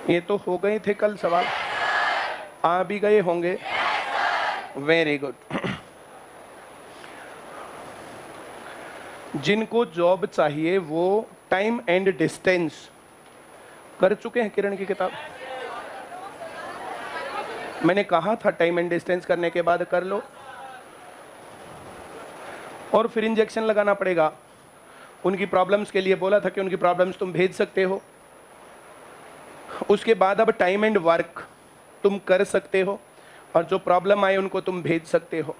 ये तो हो गए थे कल सवाल, आ भी गए होंगे। Very good. जिनको जॉब चाहिए वो टाइम एंड डिस्टेंस कर चुके हैं किरण की किताब। मैंने कहा था टाइम एंड डिस्टेंस करने के बाद कर लो, और फिर इंजेक्शन लगाना पड़ेगा। उनकी प्रॉब्लम्स के लिए बोला था कि उनकी प्रॉब्लम्स तुम भेज सकते हो। उसके बाद अब टाइम एंड वर्क तुम कर सकते हो, और जो प्रॉब्लम आए उनको तुम भेज सकते हो।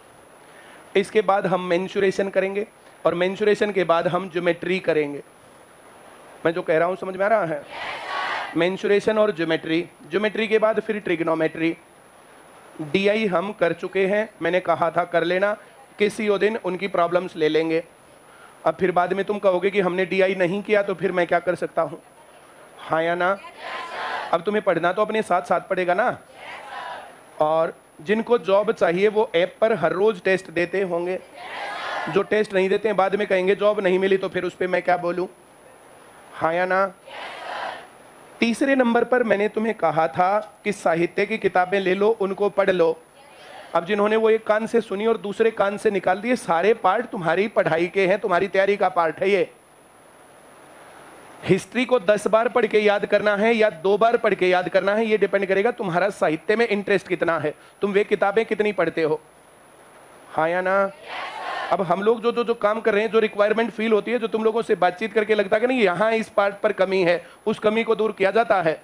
इसके बाद हम मेंसुरेशन करेंगे, और मेंसुरेशन के बाद हम ज्योमेट्री करेंगे। मैं जो कह रहा हूँ समझ में आ रहा है? मेंसुरेशन और ज्योमेट्री, ज्योमेट्री के बाद फिर ट्रिग्नोमेट्री। डीआई हम कर चुके हैं, मैंने कहा था कर लेना, किसी और दिन उनकी प्रॉब्लम्स ले लेंगे। अब फिर बाद में तुम कहोगे कि हमने डीआई नहीं किया, तो फिर मैं क्या कर सकता हूँ? हाँ या ना? अब तुम्हें पढ़ना तो अपने साथ साथ पड़ेगा ना। और जिनको जॉब चाहिए वो ऐप पर हर रोज टेस्ट देते होंगे। जो टेस्ट नहीं देते हैं बाद में कहेंगे जॉब नहीं मिली, तो फिर उस पर मैं क्या बोलूं? हाँ या ना? तीसरे नंबर पर मैंने तुम्हें कहा था कि साहित्य की किताबें ले लो, उनको पढ़ लो। अब जिन्होंने वो एक कान से सुनी और दूसरे कान से निकाल दिए, सारे पार्ट तुम्हारी पढ़ाई के हैं, तुम्हारी तैयारी का पार्ट है ये। हिस्ट्री को 10 बार पढ़ के याद करना है या 2 बार पढ़ के याद करना है, ये डिपेंड करेगा तुम्हारा साहित्य में इंटरेस्ट कितना है, तुम वे किताबें कितनी पढ़ते हो। हाँ या ना? अब हम लोग जो जो जो काम कर रहे हैं, जो रिक्वायरमेंट फील होती है, जो तुम लोगों से बातचीत करके लगता है कि नहीं यहाँ इस पार्ट पर कमी है, उस कमी को दूर किया जाता है।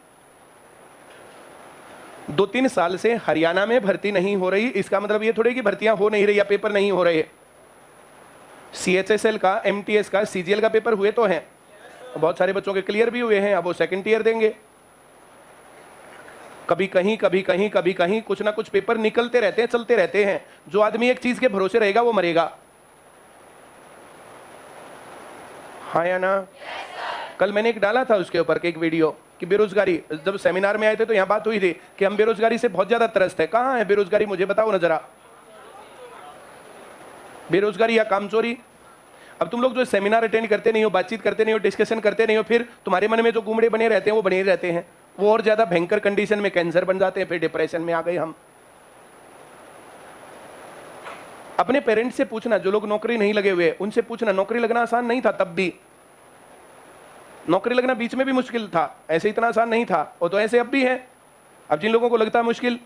2-3 साल से हरियाणा में भर्ती नहीं हो रही, इसका मतलब ये थोड़ी कि भर्तियां हो नहीं रही या पेपर नहीं हो रहे। CHSL का, MTS का, CGL का पेपर हुए तो हैं, बहुत सारे बच्चों के क्लियर भी हुए हैं। अब वो सेकंड ईयर देंगे। कभी कहीं कभी कहीं कभी कहीं कुछ ना कुछ पेपर निकलते रहते हैं, चलते रहते हैं। जो आदमी एक चीज के भरोसे रहेगा वो मरेगा। हाँ या ना? कल मैंने एक डाला था उसके ऊपर एक वीडियो कि बेरोजगारी, जब सेमिनार में आए थे तो यहाँ बात हुई थी कि हम बेरोजगारी से बहुत ज्यादा त्रस्त है। कहाँ है बेरोजगारी, मुझे बताओ ना जरा। बेरोजगारी या कामचोरी। अब तुम लोग जो सेमिनार अटेंड करते नहीं हो, बातचीत करते नहीं हो, डिस्कशन करते नहीं हो, फिर तुम्हारे मन में जो गुमड़े बने रहते हैं वो बने रहते हैं। वो और ज्यादा भयंकर कंडीशन में कैंसर बन जाते हैं, फिर डिप्रेशन में आ गए हम। अपने पेरेंट्स से पूछना, जो लोग नौकरी नहीं लगे हुए उनसे पूछना, नौकरी लगना आसान नहीं था तब भी। नौकरी लगना बीच में भी मुश्किल था, ऐसे इतना आसान नहीं था, वो तो ऐसे अब भी है। अब जिन लोगों को लगता है मुश्किल,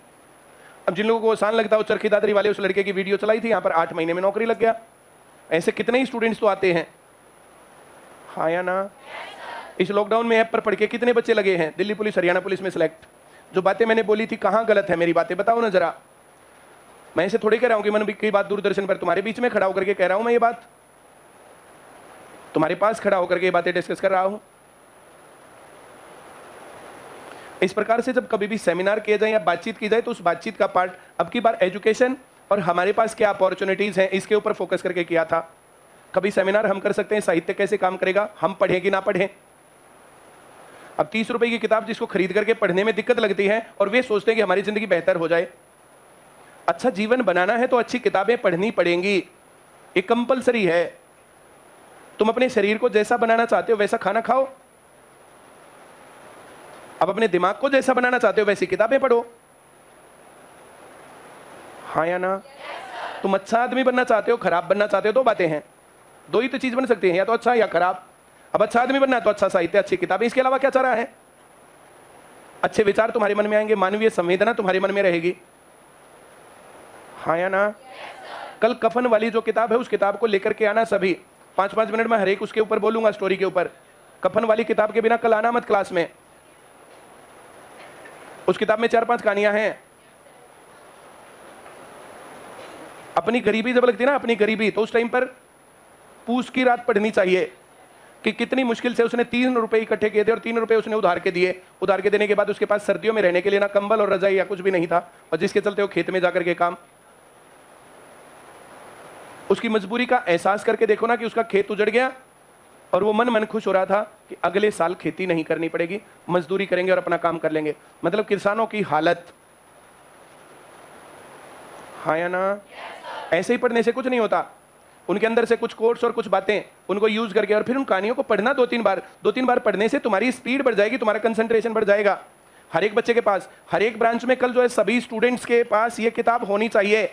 अब जिन लोगों को आसान लगता है, वो चरखी दादरी वाले उस लड़के की वीडियो चलाई थी, यहाँ पर 8 महीने में नौकरी लग गया। ऐसे कितने ही स्टूडेंट्स तो आते हैं। हाँ या ना? इस लॉकडाउन में ऐप पर पढ़ के कितने बच्चे लगे हैं दिल्ली पुलिस, हरियाणा पुलिस में सिलेक्ट। जो बातें मैंने बोली थी कहाँ गलत है मेरी बातें, बताओ ना जरा। मैं ऐसे थोड़ी कह रहा हूँ कि मैंने कई बात दूरदर्शन पर तुम्हारे बीच में खड़ा होकर के कह रहा हूँ, मैं ये बात तुम्हारे पास खड़ा होकर के ये बातें डिस्कस कर रहा हूँ। इस प्रकार से जब कभी भी सेमिनार किया जाए या बातचीत की जाए, तो उस बातचीत का पार्ट अब की बार एजुकेशन और हमारे पास क्या अपॉर्चुनिटीज हैं, इसके ऊपर फोकस करके किया था। कभी सेमिनार हम कर सकते हैं साहित्य कैसे काम करेगा, हम पढ़ें कि ना पढ़ें। अब 30 रुपए की किताब जिसको खरीद करके पढ़ने में दिक्कत लगती है, और वे सोचते हैं कि हमारी जिंदगी बेहतर हो जाए। अच्छा जीवन बनाना है तो अच्छी किताबें पढ़नी पड़ेंगी, ये कंपलसरी है। तुम अपने शरीर को जैसा बनाना चाहते हो वैसा खाना खाओ, अब अपने दिमाग को जैसा बनाना चाहते हो वैसी किताबें पढ़ो। हाँ या ना? तुम अच्छा आदमी बनना चाहते हो, खराब बनना चाहते हो, दो बातें हैं, दो ही तो चीज बन सकती है, या तो अच्छा या खराब। अब अच्छा आदमी बनना है तो अच्छा साहित्य, अच्छी किताबें, इसके अलावा क्या चारा है? अच्छे विचार तुम्हारे मन में आएंगे, मानवीय संवेदना तुम्हारे मन में रहेगी। हाँ या ना? कल कफन वाली जो किताब है उस किताब को लेकर के आना सभी, 5-5 मिनट में हर एक उसके ऊपर बोलूंगा, स्टोरी के ऊपर। कफन वाली किताब के बिना कल आना मत क्लास में। उस किताब में 4-5 कहानियां हैं। अपनी गरीबी जब लगती है ना, अपनी गरीबी, तो उस टाइम पर पूछ की रात पढ़नी चाहिए कि कितनी मुश्किल से उसने 3 रुपए इकट्ठे किए थे और 3 रुपए उसने उधार के दिए। उधार के देने के बाद उसके पास सर्दियों में रहने के लिए ना कंबल और रजाई या कुछ भी नहीं था, और जिसके चलते वो खेत में जाकर के काम। उसकी मजबूरी का एहसास करके देखो ना कि उसका खेत उजड़ गया और वो मन मन खुश हो रहा था कि अगले साल खेती नहीं करनी पड़ेगी, मजदूरी करेंगे और अपना काम कर लेंगे। मतलब किसानों की हालत। हाँ या ना? ऐसे ही पढ़ने से कुछ नहीं होता। उनके अंदर से कुछ कोट्स और कुछ बातें उनको यूज करके, और फिर उन कहानियों को पढ़ना 2-3 बार। 2-3 बार पढ़ने से तुम्हारी स्पीड बढ़ जाएगी, तुम्हारा कंसंट्रेशन बढ़ जाएगा। हर एक बच्चे के पास, हर एक ब्रांच में कल जो है सभी स्टूडेंट्स के पास ये किताब होनी चाहिए।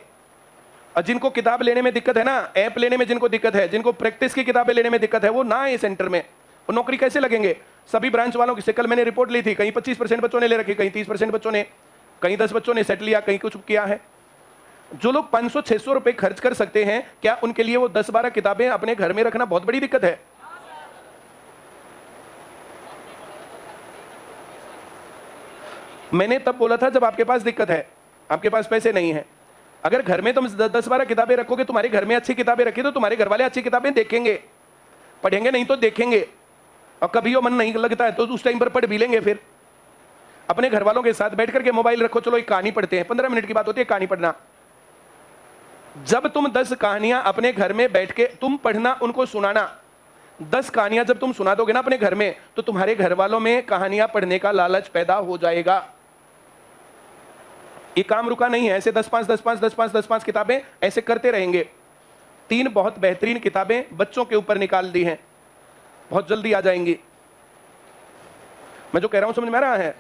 और जिनको किताब लेने में दिक्कत है ना, ऐप लेने में जिनको दिक्कत है, जिनको प्रैक्टिस की किताबें लेने में दिक्कत है, वो ना आए सेंटर में। वो नौकरी कैसे लगेंगे? सभी ब्रांच वालों की से कल मैंने रिपोर्ट ली थी, कहीं 25% बच्चों ने ले रखी, कहीं 30% बच्चों ने, कहीं 10 बच्चों ने सेट लिया, कहीं कुछ किया है। जो लोग 500-600 रुपए खर्च कर सकते हैं, क्या उनके लिए वो 10-12 किताबें अपने घर में रखना बहुत बड़ी दिक्कत है? मैंने तब बोला था जब आपके पास दिक्कत है, आपके पास पैसे नहीं है। अगर घर में तुम 10-12 किताबें रखोगे, तुम्हारे घर में अच्छी किताबें रखी तो तुम्हारे घर वाले अच्छी किताबें देखेंगे, पढ़ेंगे नहीं तो देखेंगे। और कभी वो मन नहीं लगता है तो उस टाइम पर पढ़ भी लेंगे। फिर अपने घर वालों के साथ बैठ करके मोबाइल रखो, चलो एक कहानी पढ़ते हैं, 15 मिनट की बात होती है कहानी पढ़ना। जब तुम 10 कहानियां अपने घर में बैठ के तुम पढ़ना, उनको सुनाना, 10 कहानियां जब तुम सुना दोगे ना अपने घर में, तो तुम्हारे घर वालों में कहानियां पढ़ने का लालच पैदा हो जाएगा। ये काम रुका नहीं है, ऐसे 10-5 किताबें ऐसे करते रहेंगे। 3 बहुत बेहतरीन किताबें बच्चों के ऊपर निकाल दी हैं, बहुत जल्दी आ जाएंगी। मैं जो कह रहा हूं समझ में आ रहा है?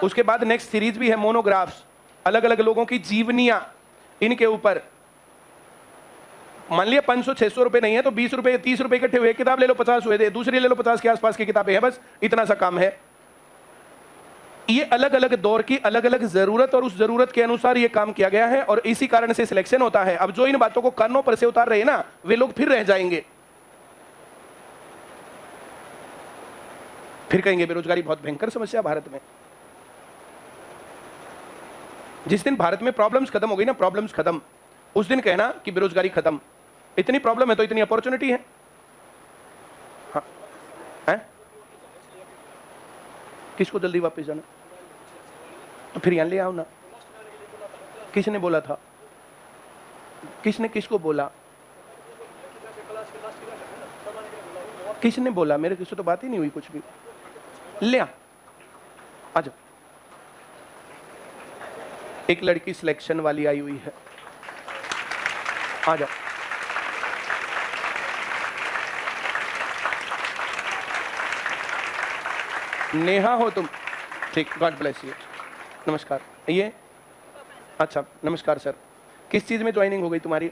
उसके बाद नेक्स्ट सीरीज भी है, मोनोग्राफ्स, अलग अलग लोगों की जीवनियां, इनके ऊपर। मान लिया 500-600 रुपए नहीं है तो 20 रुपए 30 रुपए इकट्ठे हुए, किताब ले लो 50 हुए थे, दूसरी ले लो 50 के आसपास की किताबें हैं, बस इतना सा काम है। ये अलग अलग दौर की अलग अलग जरूरत और उस जरूरत के अनुसार ये काम किया गया है, और इसी कारण से सिलेक्शन होता है। अब जो इन बातों को कानों पर से उतार रहे हैं ना, वे लोग फिर रह जाएंगे, फिर कहेंगे बेरोजगारी बहुत भयंकर समस्या भारत में। जिस दिन भारत में प्रॉब्लम्स खत्म हो गई ना, प्रॉब्लम्स खत्म, उस दिन कहना कि बेरोजगारी खत्म। इतनी प्रॉब्लम है तो इतनी अपॉर्चुनिटी है। हाँ है? किसको जल्दी वापस जाना? तो फिर यहां ले आओ ना। किसने बोला था? किसने किसको बोला? किसने बोला? मेरे किसी तो बात ही नहीं हुई कुछ भी। ले आ जाओ। एक लड़की सिलेक्शन वाली आई हुई है, आ जाओ। नेहा हो तुम? ठीक, गॉड ब्लेस यू। नमस्कार। ये अच्छा, नमस्कार सर। किस चीज़ में ज्वाइनिंग हो गई तुम्हारी?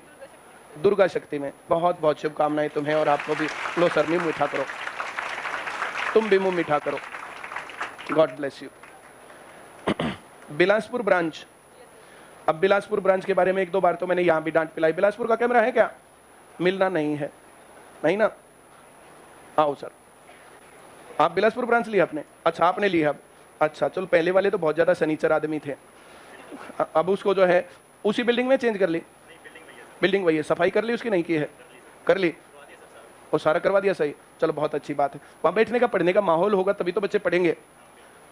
दुर्गा शक्ति में। बहुत बहुत शुभकामनाएं तुम्हें और आपको भी। लो सर, मुंह मीठा करो, तुम भी मुंह मीठा करो। God bless you. Bilaspur branch, अब बिलासपुर ब्रांच के बारे में 1-2 बार तो मैंने यहाँ भी डांट पिलाई। बिलासपुर का कैमरा है क्या? मिलना नहीं है, नहीं ना? आओ सर। आप बिलासपुर ब्रांच लिया आपने? अच्छा, आपने लिया अब। अच्छा चलो, पहले वाले तो बहुत ज़्यादा सनीचर आदमी थे, अब उसको जो है उसी बिल्डिंग में चेंज कर ली। बिल्डिंग वही है, सफाई कर ली उसकी? नहीं की है? कर ली, और सारा करवा दिया। सही, चलो बहुत अच्छी बात है। वहाँ बैठने का पढ़ने का माहौल होगा तभी तो बच्चे पढ़ेंगे।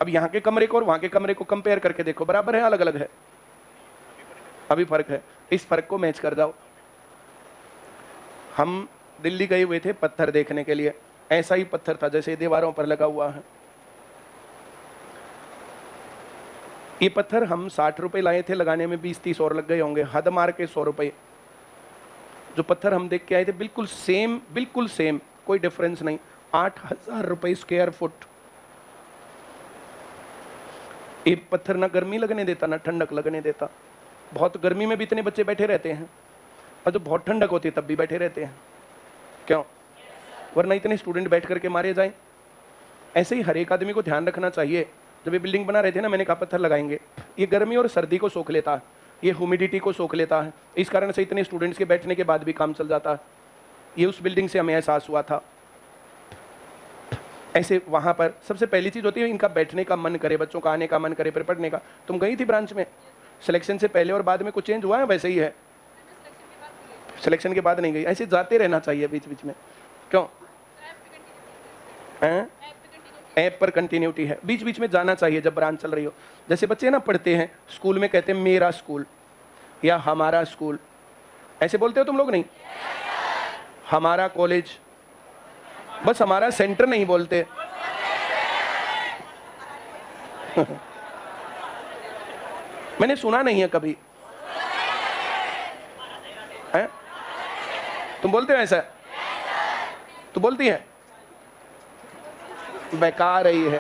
अब यहाँ के कमरे को और वहाँ के कमरे को कंपेयर करके देखो, बराबर है अलग अलग है? अभी फर्क है, इस फर्क को मैच कर जाओ। हम दिल्ली गए हुए थे पत्थर देखने के लिए, ऐसा ही पत्थर था जैसे दीवारों पर लगा हुआ है। ये पत्थर हम 60 रुपए लाए थे, लगाने में 20-30 और लग गए होंगे, हद मार के 100 रुपए। जो पत्थर हम देख के आए थे बिल्कुल सेम, बिल्कुल सेम, कोई डिफरेंस नहीं। 8,000 रुपए स्क्वायर फुट। ये पत्थर ना गर्मी लगने देता ना ठंडक लगने देता। बहुत गर्मी में भी इतने बच्चे बैठे रहते हैं, और जो बहुत ठंडक होती है तब भी बैठे रहते हैं। क्यों? वरना इतने स्टूडेंट बैठ करके मारे जाएं। ऐसे ही हर एक आदमी को ध्यान रखना चाहिए। जब ये बिल्डिंग बना रहे थे ना, मैंने कहा पत्थर लगाएंगे, ये गर्मी और सर्दी को सोख लेता है, ये ह्यूमिडिटी को सोख लेता है, इस कारण से इतने स्टूडेंट्स के बैठने के बाद भी काम चल जाता है। ये उस बिल्डिंग से हमें एहसास हुआ था। ऐसे वहाँ पर सबसे पहली चीज़ होती है इनका बैठने का मन करे, बच्चों का आने का मन करे, फिर पढ़ने का। तुम गई थी ब्रांच में? सिलेक्शन से पहले और बाद में कुछ चेंज हुआ है? वैसे ही है? सिलेक्शन के बाद नहीं गई? ऐसे जाते रहना चाहिए बीच बीच में। क्यों? ऐप पर कंटिन्यूटी है, बीच बीच में जाना चाहिए जब ब्रांच चल रही हो। जैसे बच्चे ना पढ़ते हैं स्कूल में, कहते हैं मेरा स्कूल या हमारा स्कूल, ऐसे बोलते हो तुम लोग? नहीं, हमारा कॉलेज, बस हमारा सेंटर नहीं बोलते। मैंने सुना नहीं है कभी। है? तुम बोलते हो ऐसा? तू बोलती है? बेकार रही है।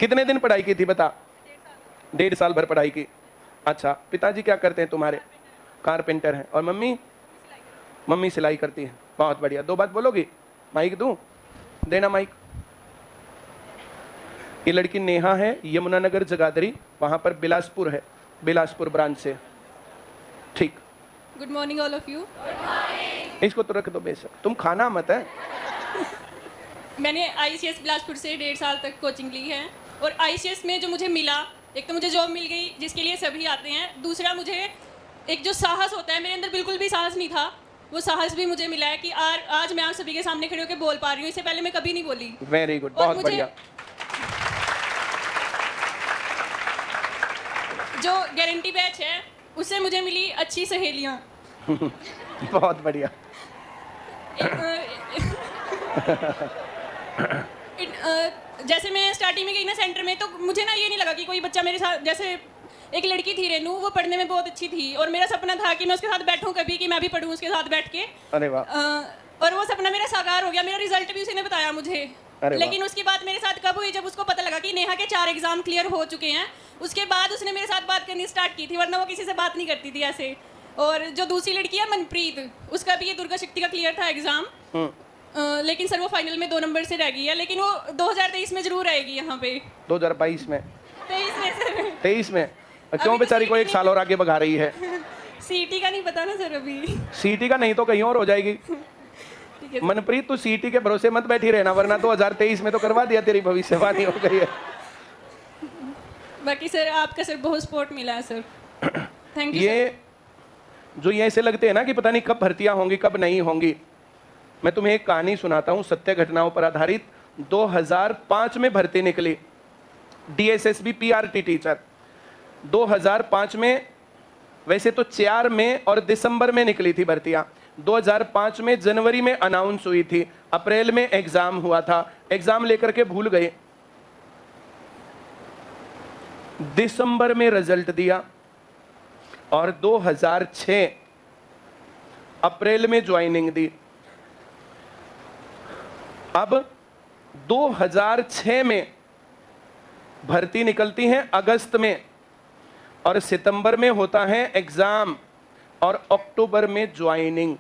कितने दिन पढ़ाई की थी बता? 1.5 साल भर पढ़ाई की। अच्छा, पिताजी क्या करते हैं तुम्हारे? कारपेंटर हैं। और मम्मी? मम्मी सिलाई करती है। बहुत बढ़िया। 2 बात बोलोगी? माइक दूं? देना माइक। ये लड़की नेहा है, यमुनानगर जगाधरी, वहां पर बिलासपुर है, बिलासपुर ब्रांच से। ठीक। Good morning all of you. इसको तो रख दो बेशक, तुम खाना मत है। मैंने ICS बिलासपुर से 1.5 साल तक कोचिंग ली है और ICS में जो मुझे मिला, एक तो मुझे जॉब मिल गई जिसके लिए सभी आते हैं, दूसरा मुझे एक जो साहस होता है, मेरे अंदर बिल्कुल भी साहस नहीं था, वो साहस भी मुझे मिला है कि आज मैं आप सभी के सामने खड़े होकर बोल पा रही हूँ। इससे पहले मैं कभी नहीं बोली। वेरी गुड, बहुत बढ़िया। जो गारंटी बैच है उससे मुझे मिली अच्छी सहेलियाँ। बहुत बढ़िया। जैसे मैं स्टार्टिंग में गई ना सेंटर में, तो मुझे ना ये नहीं लगा कि कोई बच्चा मेरे साथ, जैसे एक लड़की थी रेनू, वो पढ़ने में बहुत अच्छी थी और मेरा सपना था कि मैं उसके साथ बैठूं कभी, कि मैं भी पढ़ूं उसके साथ बैठ के। अरे वाह। और वो सपना मेरा साकार हो गया। मेरा रिजल्ट भी उसी ने बताया मुझे। लेकिन उसकी बात मेरे साथ कब हुई? जब उसको पता लगा कि नेहा के 4 एग्जाम क्लियर हो चुके हैं, उसके बाद उसने मेरे साथ बात करनी स्टार्ट की थी, वरना वो किसी से बात नहीं करती थी ऐसे। और जो दूसरी लड़की है मनप्रीत, उसका भी ये दुर्गा शक्ति का क्लियर था एग्जाम, लेकिन सर वो फाइनल में 2 नंबर से रह गई है, लेकिन वो 2023 में जरूर आएगी यहाँ पे। 2022 में? 23 में सर। 23 में? क्यों बेचारी को 1 साल और आगे भगा रही है? सीटी का नहीं पता ना सर अभी। सीटी का नहीं तो कहीं और हो जाएगी। मनप्रीत तू सीटी के भरोसे मत बैठी रहना, वरना 2023 में तो करवा दिया, तेरी भविष्यवाणी हो गई है। बाकी सर आपका सर बहुत सपोर्ट मिला है सर, थैंक यू। ये जो ये ऐसे लगते हैं ना कि पता नहीं कब भर्तियां होंगी कब नहीं होंगी, मैं तुम्हें एक कहानी सुनाता हूं सत्य घटनाओं पर आधारित। 2005 में भर्ती निकली DSSB PRT टीचर। 2005 में, वैसे तो 4 में और दिसंबर में निकली थी भर्तियां। 2005 में जनवरी में अनाउंस हुई थी, अप्रैल में एग्जाम हुआ था, एग्जाम लेकर के भूल गए। दिसंबर में रिजल्ट दिया और 2006 अप्रैल में ज्वाइनिंग दी। अब 2006 में भर्ती निकलती है अगस्त में, और सितंबर में होता है एग्जाम, और अक्टूबर में ज्वाइनिंग।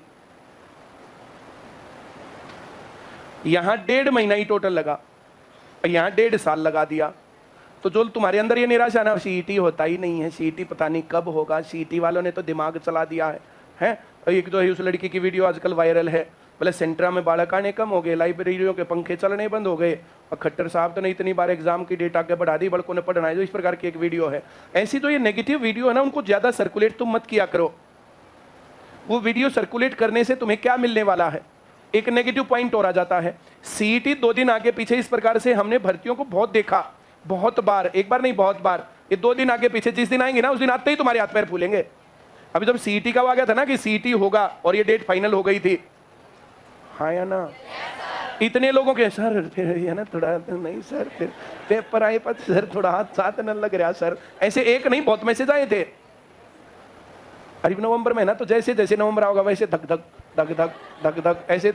यहां 1.5 महीना ही टोटल लगा, यहां 1.5 साल लगा दिया। तो जो तुम्हारे अंदर ये निराशा ना, सीईटी होता ही नहीं है, सीईटी पता नहीं कब होगा, सीईटी वालों ने तो दिमाग चला दिया है। एक तो उस लड़की की वीडियो आजकल वायरल है, बोले सेंट्रा में बालक आने कम हो गए, लाइब्रेरियों के पंखे चलने बंद हो गए, और खट्टर साहब तो ने इतनी बार एग्जाम की डेट आगे बढ़ा दी, बड़कों ने पढ़ना है। जो इस प्रकार की एक वीडियो है, ऐसी तो ये नेगेटिव वीडियो है ना, उनको ज्यादा सर्कुलेट तुम मत किया करो। वो वीडियो सर्कुलेट करने से तुम्हें क्या मिलने वाला है? एक नेगेटिव पॉइंट और आ जाता है। सीईटी 2 दिन आगे पीछे, इस प्रकार से हमने भर्तियों को बहुत देखा, बहुत बार, एक बार नहीं बहुत बार। ये 2 दिन आगे पीछे, जिस दिन आएंगे ना उस दिन आते ही तुम्हारे हाथ पैर फूलेंगे। अभी जब सीईटी का आ गया था ना कि सीईटी होगा और ये डेट फाइनल हो गई थी, हाँ या ना? इतने लोगों के सर फिर है ना थोड़ा नहीं सर, फिर पेपर आए पर सर थोड़ा हाथ साथ न लग रहा सर, ऐसे एक नहीं बहुत मैसेज आए थे। अरे नवंबर में ना, तो जैसे जैसे नवंबर होगा वैसे धक धक धक धक धक धक, ऐसे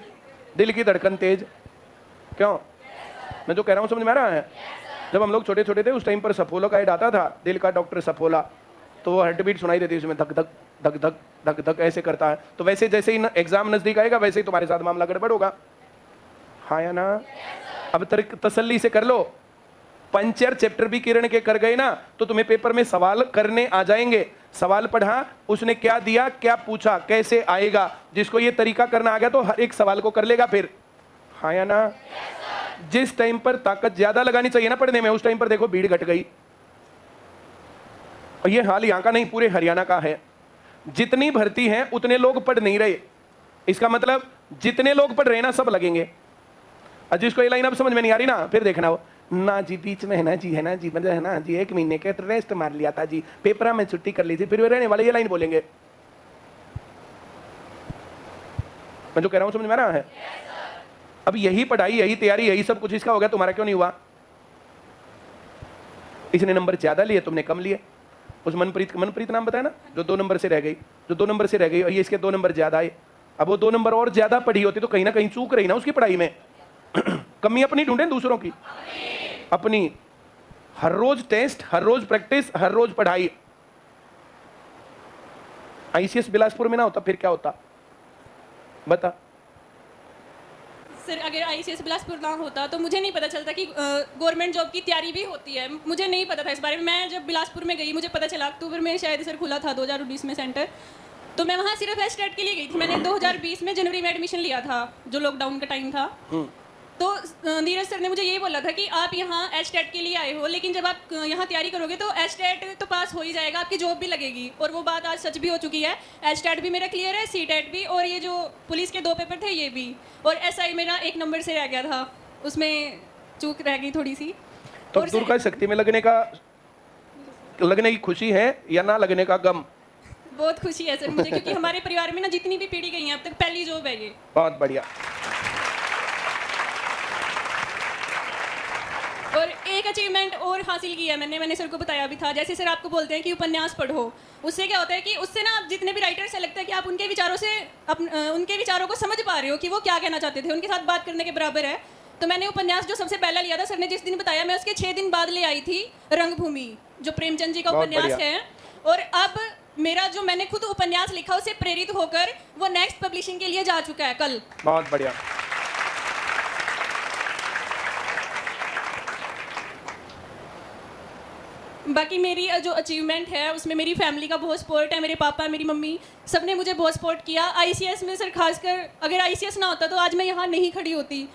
दिल की धड़कन तेज। क्यों? मैं जो कह रहा हूँ समझ में आ रहा है? जब हम लोग छोटे छोटे थे उस टाइम पर सफोला का ऐड आता था, दिल का डॉक्टर सफोला, तो वो हार्ट बीट सुनाई देती, उसमें धक धक धक धक धक धक ऐसे करता है। तो वैसे जैसे ही एग्जाम नजदीक आएगा वैसे ही तुम्हारे साथ मामला गड़बड़ होगा, हाँ या ना? अब तसल्ली से कर लो। पंचर चैप्टर भी किरण के कर गए ना, तो तुम्हें पेपर में सवाल करने आ जाएंगे। सवाल पढ़ा, उसने क्या दिया, क्या पूछा, कैसे आएगा, जिसको ये तरीका करना आ गया तो हर एक सवाल को कर लेगा फिर, हाँ या ना? जिस टाइम पर ताकत ज्यादा लगानी चाहिए ना पढ़ने में, उस टाइम पर देखो भीड़ घट गई। और ये हाल यहाँ का नहीं, पूरे हरियाणा का है। जितनी भर्ती है उतने लोग पढ़ नहीं रहे। इसका मतलब जितने लोग पढ़ रहे हैं ना सब लगेंगे। और जिसको ये लाइन अब समझ में नहीं आ रही ना, फिर देखना वो ना जी बीच में है ना जी, है ना जी, मतलब है ना जी 1 महीने के रेस्ट मार लिया था जी, पेपर में छुट्टी कर ली थी, फिर वे रहने वाले ये लाइन बोलेंगे। मैं जो कह रहा हूं समझ में आ रहा है? अब यही पढ़ाई, यही तैयारी, यही सब कुछ इसका हो गया, तुम्हारा क्यों नहीं हुआ? इसने नंबर ज्यादा लिए, तुमने कम लिए। उस मनप्रीत नाम बताया ना, जो 2 नंबर से रह गई, जो 2 नंबर से रह गई, और ये इसके 2 नंबर ज्यादा आए। अब वो 2 नंबर और ज्यादा पढ़ी होती तो कहीं ना कहीं चूक रही ना उसकी पढ़ाई में। कमी अपनी ढूंढे दूसरों की अपनी। हर रोज टेस्ट, हर रोज प्रैक्टिस, हर रोज पढ़ाई। आईसीएस बिलासपुर में ना होता फिर क्या होता, बता। सर अगर आईसीएस बिलासपुर ना होता तो मुझे नहीं पता चलता कि गवर्नमेंट जॉब की तैयारी भी होती है। मुझे नहीं पता था इस बारे में। मैं जब बिलासपुर में गई मुझे पता चला, अक्टूबर में शायद सर खुला था 2019 में सेंटर, तो मैं वहाँ सिर्फ एचटेट के लिए गई थी। मैंने 2020 में जनवरी में एडमिशन लिया था, जो लॉकडाउन का टाइम था। तो नीरज सर ने मुझे ये बोला था कि आप यहाँ एचटेट के लिए आए हो, लेकिन जब आप यहाँ तैयारी करोगे तो एचटेट तो पास हो ही जाएगा, आपकी जॉब भी लगेगी। और वो बात आज सच भी हो चुकी है। एचटेट भी मेरा क्लियर है, सीटेट भी, और ये जो पुलिस के 2 पेपर थे ये भी, और एसआई मेरा 1 नंबर से रह गया था, उसमें चूक रह गई थोड़ी सी। तो दुर्गा शक्ति में लगने की खुशी है या ना लगने का गम? बहुत खुशी है सर मुझे, क्योंकि हमारे परिवार में ना जितनी भी पीढ़ी गई है अब तक पहली जॉब है ये। बहुत बढ़िया। और एक अचीवमेंट और हासिल किया मैंने सर को बताया भी था। जैसे सर आपको बोलते हैं कि उपन्यास पढ़ो, उससे क्या होता है कि उससे ना आप जितने भी राइटर से लगता है कि आप उनके विचारों से उनके विचारों को समझ पा रहे हो कि वो क्या कहना चाहते थे, उनके साथ बात करने के बराबर है। तो मैंने उपन्यास जो सबसे पहला लिया था, सर ने जिस दिन बताया मैं उसके 6 दिन बाद ले आई थी रंगभूमि, जो प्रेमचंद जी का उपन्यास है। और अब मेरा जो मैंने खुद उपन्यास लिखा उससे प्रेरित होकर वो नेक्स्ट पब्लिशिंग के लिए जा चुका है कल। बहुत बढ़िया। बाकी मेरी जो अचीवमेंट है उसमें मेरी फैमिली का बहुत सपोर्ट है। मेरे पापा, मेरी मम्मी, सबने मुझे बहुत सपोर्ट किया। आईसीएस में सर खासकर, अगर आईसीएस ना होता तो आज मैं यहाँ नहीं खड़ी होती।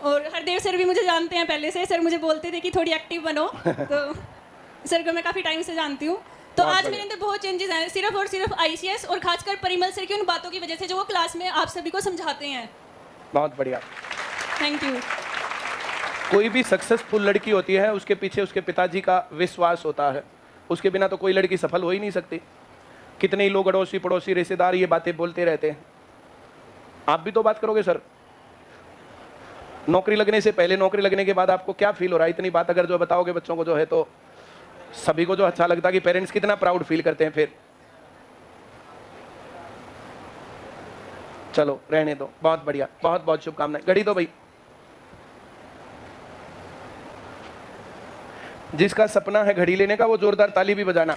और हरदेव सर भी मुझे जानते हैं पहले से। सर मुझे बोलते थे कि थोड़ी एक्टिव बनो, तो सर को मैं काफ़ी टाइम से जानती हूँ। तो आज मेरे अंदर बहुत चेंजेस आए, सिर्फ और सिर्फ आईसीएस और खासकर परिमल सर की उन बातों की वजह से जो वो क्लास में आप सभी को समझाते हैं। बहुत बढ़िया, थैंक यू। कोई भी सक्सेसफुल लड़की होती है उसके पीछे उसके पिताजी का विश्वास होता है। उसके बिना तो कोई लड़की सफल हो ही नहीं सकती। कितने ही लोग अड़ोसी पड़ोसी रिश्तेदार ये बातें बोलते रहते हैं। आप भी तो बात करोगे सर। नौकरी लगने से पहले, नौकरी लगने के बाद आपको क्या फील हो रहा है? इतनी बात अगर जो बताओगे बच्चों को जो है तो सभी को जो अच्छा लगता है कि पेरेंट्स कितना प्राउड फील करते हैं। फिर चलो रहने दो। बहुत बढ़िया, बहुत बहुत शुभकामनाएं। घड़ी दो भाई। जिसका सपना है घड़ी लेने का वो जोरदार ताली भी बजाना।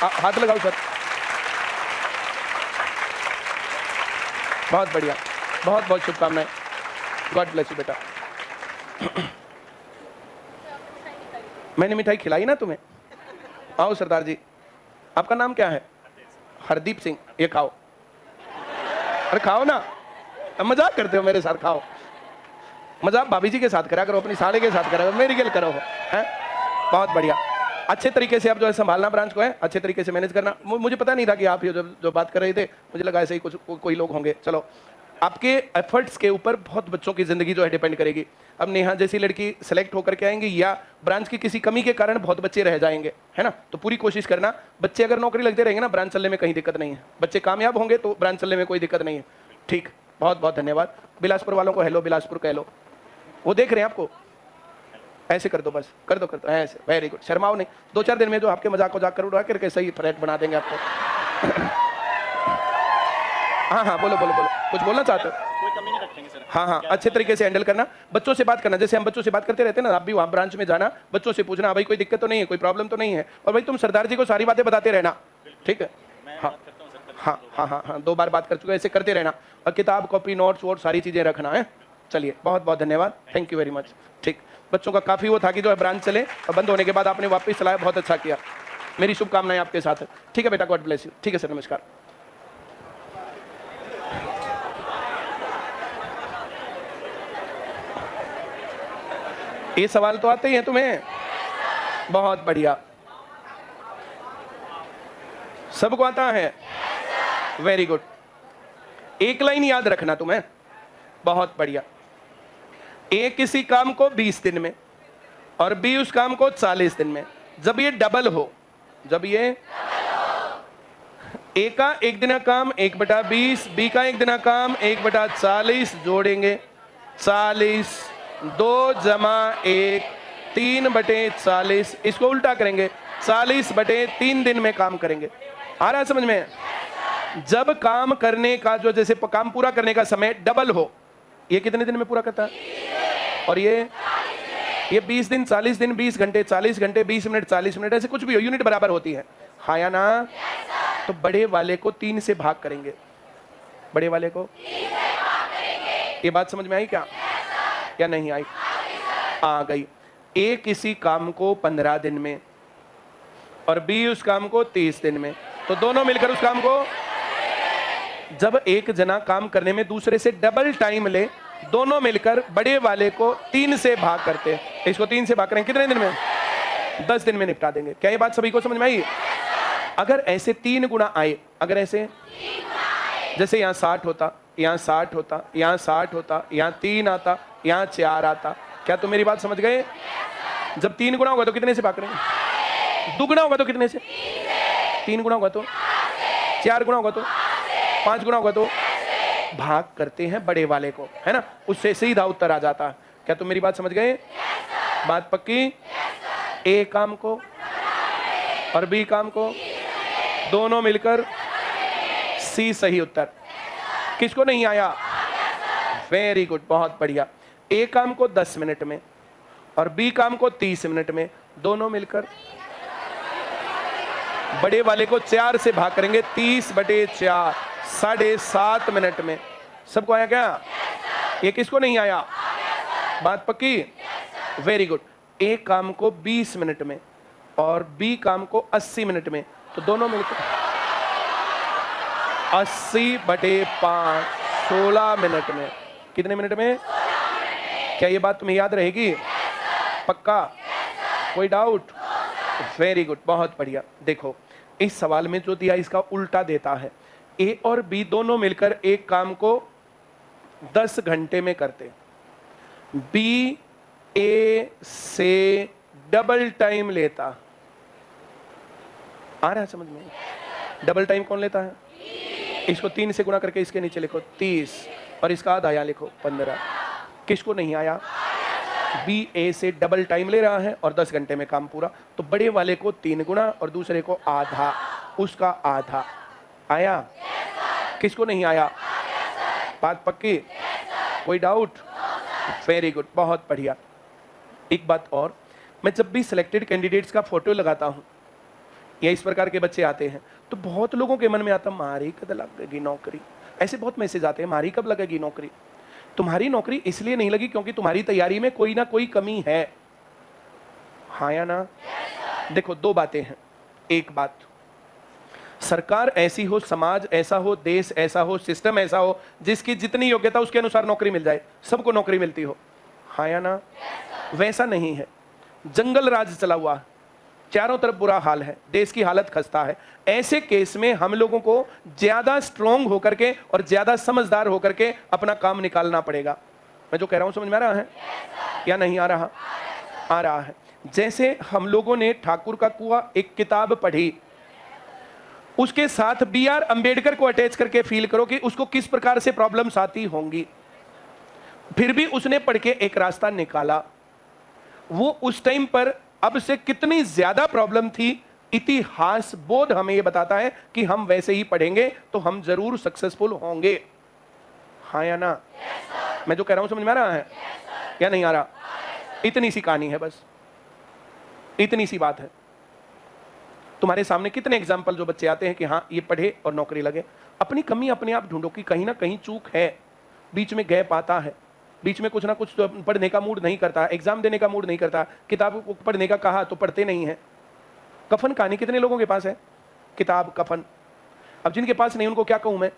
हाथ लगाओ सर। बहुत बढ़िया, बहुत बहुत शुभकामनाएं। गॉड ब्लेस यू बेटा। मैंने मिठाई खिलाई ना तुम्हें। आओ सरदार जी। आपका नाम क्या है? हरदीप सिंह। ये खाओ। अरे खाओ ना, अब मजाक करते हो मेरे साथ। खाओ। मजाक भाभी जी के साथ करा करो, अपनी साले के साथ करा करो, मेरी गेल करो है। बहुत बढ़िया। अच्छे तरीके से आप जो है संभालना ब्रांच को है, अच्छे तरीके से मैनेज करना। मुझे पता नहीं था कि आप ये जो बात कर रहे थे, मुझे लगा ऐसे ही कुछ कोई लोग होंगे। चलो, आपके एफर्ट्स के ऊपर बहुत बच्चों की जिंदगी जो है डिपेंड करेगी। अब नेहा जैसी लड़की सेलेक्ट होकर के आएंगी या ब्रांच की किसी कमी के कारण बहुत बच्चे रह जाएंगे, है ना। तो पूरी कोशिश करना। बच्चे अगर नौकरी लगते रहेंगे ना, ब्रांच चलने में कहीं दिक्कत नहीं है। बच्चे कामयाब होंगे तो ब्रांच चलने में कोई दिक्कत नहीं है। ठीक, बहुत बहुत धन्यवाद। बिलासपुर वालों को हेलो बिलासपुर कह लो। वो देख रहे हैं आपको। ऐसे कर दो, बस कर दो ऐसे। Very good. शर्माओ नहीं। 2-4 दिन में जो आपके मजाक कर उड़ा करके सही फ्लैट बना देंगे आपको। हाँ, बोलो बोलो बोलो, कुछ बोलना चाहते हो? कोई कमी नहीं रखेंगे सर। हाँ, अच्छे तरीके से हैंडल करना। बच्चों से बात करना, जैसे हम बच्चों से बात करते रहते हैं ना, आप भी वहाँ ब्रांच में जाना, बच्चों से पूछना भाई कोई दिक्कत तो नहीं है, कोई प्रॉब्लम तो नहीं है। और भाई तुम सरदार जी को सारी बातें बताते रहना, ठीक है। हाँ, 2 बार बात कर चुके, ऐसे करते रहना। और किताब, कॉपी, नोट्स वोट सारी चीज़ें रखना है। चलिए, बहुत बहुत धन्यवाद। Thank you very much. ठीक, बच्चों का काफ़ी वो था कि जो है ब्रांच चले और बंद होने के बाद आपने वापस चलाया, बहुत अच्छा किया। मेरी शुभकामनाएं आपके साथ है। ठीक है बेटा, गॉड ब्लेस यू। ठीक है सर, नमस्कार। ये सवाल तो आते ही हैं तुम्हें? बहुत बढ़िया। सबको आता है? Very good. एक लाइन याद रखना तुम्हें। बहुत बढ़िया। ए किसी काम को 20 दिन में और बी उस काम को 40 दिन में। जब ये डबल हो, जब ये ए का 1 दिन का काम 1/20, बी का 1 दिन का काम 1/40 जोड़ेंगे। 40, 2 + 1 3/40। इसको उल्टा करेंगे, 40/3 दिन में काम करेंगे। आ रहा है समझ में? जब काम करने का जो, जैसे काम पूरा करने का समय डबल हो, ये कितने दिन में पूरा करता है? और ये ये 20 दिन 40 दिन 20 घंटे 40 घंटे 20 मिनट 40 मिनट ऐसे कुछ भी हो, यूनिट बराबर होती है, हाँ या ना? तो बड़े वाले को 3 से भाग करेंगे, बड़े वाले को 3 से भाग करेंगे। ये बात समझ में आई क्या? या नहीं आई? आ गई। ए किसी काम को 15 दिन में और बी उस काम को 30 दिन में, तो दोनों मिलकर उस काम को, जब एक जना काम करने में दूसरे से डबल टाइम ले, दोनों मिलकर बड़े वाले को 3 से भाग करते हैं। इसको 3 से भाग करेंगे कितने दिन में? 10 दिन में निपटा देंगे। क्या ये बात सभी को समझ में आई? अगर ऐसे 3 गुना आए, अगर ऐसे जैसे यहाँ 60 होता, यहाँ 60 होता, यहाँ 60 होता, यहाँ 3 आता, यहाँ 4 आता, क्या तुम मेरी बात समझ गए? जब 3 गुना होगा तो कितने से भाग करेंगे? दुगुना होगा तो कितने से? 3 गुना होगा तो 4 गुना होगा तो 5 गुना होगा तो भाग करते हैं बड़े वाले को, है ना? उससे सीधा उत्तर आ जाता है। क्या तुम मेरी बात समझ गए? बात पक्की? ए काम को और बी काम को दोनों मिलकर सी सही उत्तर। किसको नहीं आया? वेरी गुड, बहुत बढ़िया। ए काम को 10 मिनट में और बी काम को 30 मिनट में, दोनों मिलकर बड़े वाले को 4 से भाग करेंगे, 30/4 7.5 मिनट में। सबको आया क्या? ये किसको नहीं आया? बात पक्की? Very good. ए काम को 20 मिनट में और बी काम को 80 मिनट में, तो दोनों मिलकर 80/5 16 मिनट में। कितने मिनट में? क्या ये बात तुम्हें याद रहेगी? पक्का? कोई डाउट? वेरी गुड, बहुत बढ़िया। देखो इस सवाल में जो दिया इसका उल्टा देता है। ए और बी दोनों मिलकर एक काम को 10 घंटे में करते, बी ए से डबल टाइम लेता। आ रहा है समझ में? डबल टाइम कौन लेता है? इसको 3 से गुना करके इसके नीचे लिखो 30 और इसका आधा यहाँ लिखो 15। किसको नहीं आया? बी ए से डबल टाइम ले रहा है और 10 घंटे में काम पूरा, तो बड़े वाले को 3 गुना और दूसरे को आधा, उसका आधा। आया? किसको नहीं आया? बात पक्की? कोई डाउट? वेरी गुड, बहुत बढ़िया। एक बात और, मैं जब भी सिलेक्टेड कैंडिडेट्स का फोटो लगाता हूं या इस प्रकार के बच्चे आते हैं तो बहुत लोगों के मन में आता, मारी कब लगेगी नौकरी। ऐसे बहुत मैसेज आते हैं, मारी कब लगेगी नौकरी। तुम्हारी नौकरी इसलिए नहीं लगी क्योंकि तुम्हारी तैयारी में कोई ना कोई कमी है, हाँ या ना? देखो 2 बातें हैं। एक बात, सरकार ऐसी हो, समाज ऐसा हो, देश ऐसा हो, सिस्टम ऐसा हो जिसकी जितनी योग्यता उसके अनुसार नौकरी मिल जाए, सबको नौकरी मिलती हो, हाँ या ना? वैसा नहीं है। जंगल राज चला हुआ, चारों तरफ बुरा हाल है, देश की हालत खस्ता है। ऐसे केस में हम लोगों को ज्यादा स्ट्रॉन्ग होकर के और ज्यादा समझदार होकर के अपना काम निकालना पड़ेगा। मैं जो कह रहा हूं समझ में आ रहा है या नहीं आ रहा? आ रहा है। जैसे हम लोगों ने ठाकुर का कुआं एक किताब पढ़ी, उसके साथ बी.आर. अंबेडकर को अटैच करके फील करो कि उसको किस प्रकार से प्रॉब्लम्स आती होंगी, फिर भी उसने पढ़ के एक रास्ता निकाला। वो उस टाइम पर अब से कितनी ज्यादा प्रॉब्लम थी, इतिहास बोध हमें ये बताता है कि हम वैसे ही पढ़ेंगे तो हम जरूर सक्सेसफुल होंगे, हाँ या ना? मैं जो कह रहा हूं समझ में आ रहा है या नहीं आ रहा? इतनी सी कहानी है, बस इतनी सी बात है। तुम्हारे सामने कितने एग्जाम्पल जो बच्चे आते हैं कि हाँ ये पढ़े और नौकरी लगे। अपनी कमी अपने आप ढूंढो कि कहीं ना कहीं चूक है, बीच में गैप आता है, बीच में कुछ ना कुछ तो पढ़ने का मूड नहीं करता, एग्जाम देने का मूड नहीं करता, किताब पढ़ने का कहा तो पढ़ते नहीं है। कफन कहानी कितने लोगों के पास है? किताब कफन। अब जिनके पास नहीं उनको क्या कहूं मैं?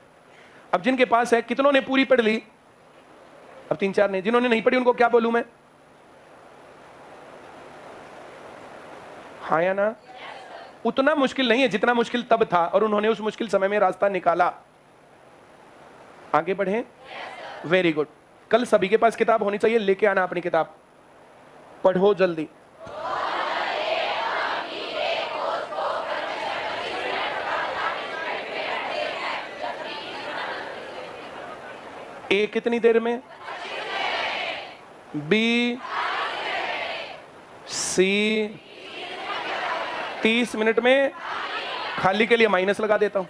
अब जिनके पास है कितनों ने पूरी पढ़ ली, अब 3-4 ने। जिन्होंने नहीं पढ़ी उनको क्या बोलूं मैं, हाँ या ना? उतना मुश्किल नहीं है जितना मुश्किल तब था और उन्होंने उस मुश्किल समय में रास्ता निकाला। आगे बढ़े? Very good. कल सभी के पास किताब होनी चाहिए, लेके आना अपनी किताब, पढ़ो जल्दी। ए कितनी देर में? बी सी 30 मिनट में। खाली के लिए माइनस लगा देता हूं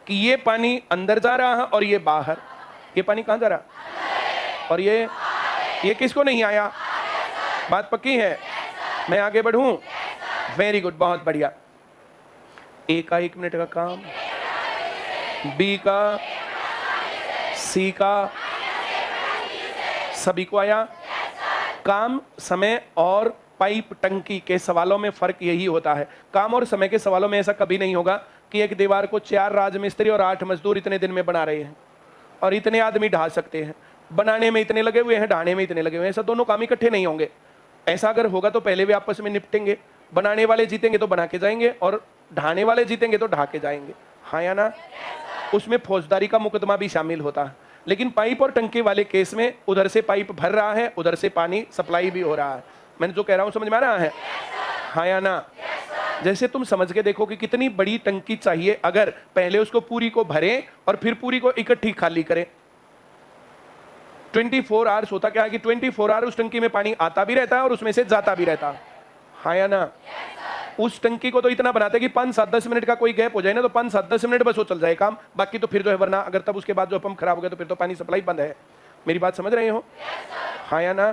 कि ये पानी अंदर जा रहा है और ये बाहर। ये पानी कहां जा रहा? और ये किसको नहीं आया? बात पक्की है? मैं आगे बढ़ूं? वेरी गुड, बहुत बढ़िया। ए का 1 मिनट का काम, बी का, सी का, सभी को आया? काम, समय और पाइप टंकी के सवालों में फर्क यही होता है। काम और समय के सवालों में ऐसा कभी नहीं होगा कि एक दीवार को 4 राजमिस्त्री और 8 मजदूर इतने दिन में बना रहे हैं और इतने आदमी ढा सकते हैं, बनाने में इतने लगे हुए हैं, ढाने में इतने लगे हुए हैं। ऐसा दोनों काम इकट्ठे नहीं होंगे। ऐसा अगर होगा तो पहले वे आपस में निपटेंगे, बनाने वाले जीतेंगे तो बना के जाएंगे और ढाने वाले जीतेंगे तो ढा के जाएंगे, हाँ या ना? उसमें फौजदारी का मुकदमा भी शामिल होता है। लेकिन पाइप और टंकी वाले केस में उधर से पाइप भर रहा है, उधर से पानी सप्लाई भी हो रहा है। मैंने जो कह रहा हूं समझ में आ रहा है, हाँ या ना? जैसे तुम समझ के देखो कि कितनी बड़ी टंकी चाहिए अगर पहले उसको पूरी को भरे और फिर पूरी को इकट्ठी खाली करें। 24 आवर्स होता क्या है कि 24 आवर उस टंकी में पानी आता भी रहता है और उसमें से जाता भी रहता है, हाँ या ना? उस टंकी को तो इतना बनाते हैं कि 5-7-10 मिनट का कोई गैप हो जाए ना तो 5-7-10 मिनट बस वो चल जाए काम, बाकी तो फिर जो है, वरना अगर तब उसके बाद जो पंप खराब हो गया तो फिर तो पानी सप्लाई बंद है। मेरी बात समझ रहे हो, हाँ या ना?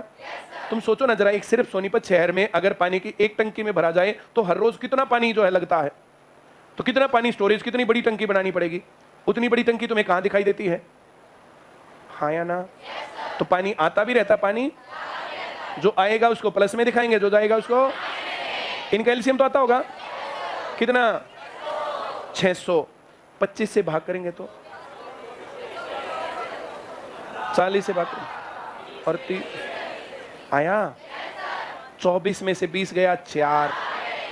तुम सोचो ना जरा, एक सिर्फ सोनीपत शहर में अगर पानी की एक टंकी में भरा जाए तो हर रोज कितना पानी जो है लगता है, तो कितना पानी स्टोरेज, कितनी बड़ी टंकी बनानी पड़ेगी। उतनी बड़ी टंकी तुम्हें कहां दिखाई देती है, हाँ या ना? तो पानी आता भी रहता, पानी जो आएगा उसको प्लस में दिखाएंगे, जो जाएगा उसको। इनका एलसीएम तो आता होगा कितना, 600। 25 से भाग करेंगे तो 40 से भाग करेंगे और 30 आया, 24 में से 20 गया 4,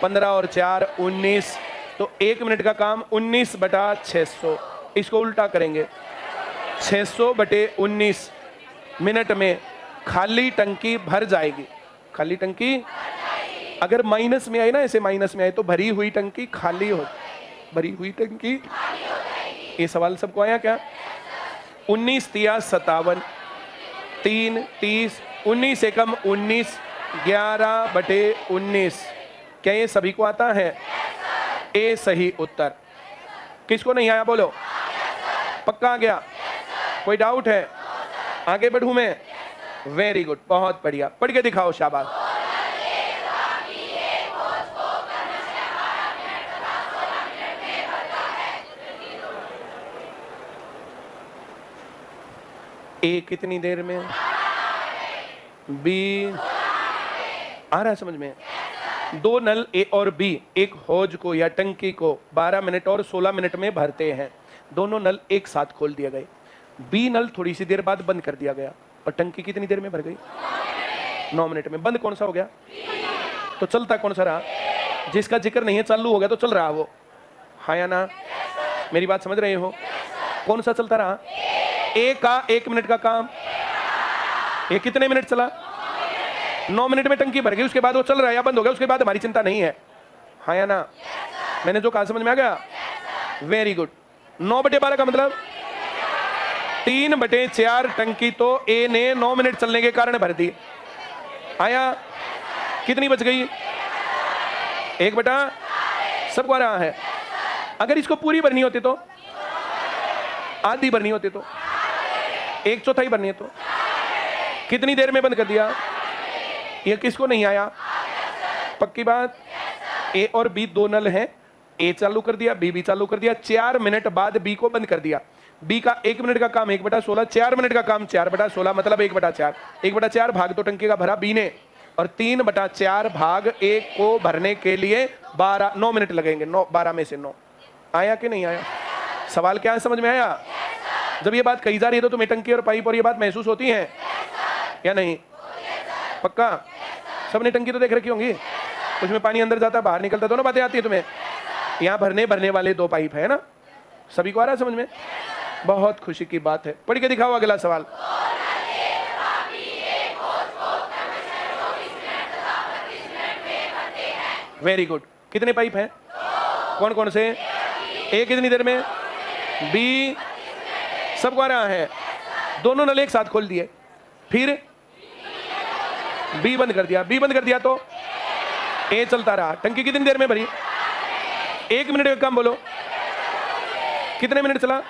15 और 4 19, तो 1 मिनट का काम 19/600। इसको उल्टा करेंगे, 600/19 मिनट में खाली टंकी भर जाएगी। खाली टंकी अगर माइनस में आए ना, ऐसे माइनस में आए तो भरी हुई टंकी खाली हो, भरी हुई टंकी। ये सवाल सबको आया क्या? 19 तिया 57, 3 30, 19 एकम 19, 11/19। क्या ये सभी को आता है? ए सही उत्तर। किसको नहीं आया बोलो? पक्का आ गया? कोई डाउट है? आगे बढ़ूं मैं? वेरी गुड, बहुत बढ़िया। पढ़ के दिखाओ, शाबाश। ए कितनी देर में, बी आ रहा है समझ में? 2 नल ए और बी एक हौज को या टंकी को 12 मिनट और 16 मिनट में भरते हैं। दोनों नल एक साथ खोल दिए गए। बी नल थोड़ी सी देर बाद बंद कर दिया गया और टंकी कितनी देर में भर गई? 9 मिनट में। बंद कौन सा हो गया? तो चलता कौन सा रहा? जिसका जिक्र नहीं है, चालू हो गया तो चल रहा वो, हाँ या ना? मेरी बात समझ रहे हो? कौन सा चलता रहा? ए का 1 मिनट का काम। ये कितने मिनट चला? 9 मिनट में टंकी भर गई, उसके बाद वो चल रहा है या बंद हो गया, उसके बाद हमारी चिंता नहीं है, हाँ या ना? मैंने जो कहा समझ में आ गया? Very good. 9/12 का मतलब 3/4 टंकी तो ए ने 9 मिनट चलने के कारण भर दी। आया? कितनी बच गई? 1/, सबको आ रहा है? अगर इसको पूरी भरनी होती तो, आधी भरनी होती तो, 1/4 भरनी है तो कितनी देर में बंद कर दिया? ये किसको नहीं आया? पक्की बात? ए और बी 2 नल हैं, ए चालू कर दिया, बी भी चालू कर दिया। 4 मिनट बाद बी को बंद कर दिया। बी का 1 मिनट का काम 1/16, 4 मिनट का काम 4/16, मतलब 1/4। 1/4 भाग तो टंकी का भरा बी ने और 3/4 भाग ए को भरने के लिए 9 मिनट लगेंगे। 12 में से 9 आया कि नहीं आया? सवाल क्या है, समझ में आया? जब ये बात कही जा रही है तो तुम्हें टंकी और पाइप और ये बात महसूस होती है या नहीं? पक्का? सबने टंकी तो देख रखी होंगी, उसमें पानी अंदर जाता बाहर निकलता, दोनों बातें आती है तुम्हें। यहाँ भरने वाले 2 पाइप है ना? सभी को आ रहा है समझ में? बहुत खुशी की बात है। पढ़ के दिखाओ अगला सवाल। Very good. कितने पाइप हैं? कौन कौन से? ए कितनी देर में? बी, सबको आ रहा है? दोनों नल एक साथ खोल दिए, फिर बी बंद कर दिया। बी बंद कर दिया तो ए चलता रहा। टंकी कितनी देर में भरी? 1 मिनट का काम बोलो। कितने मिनट चला?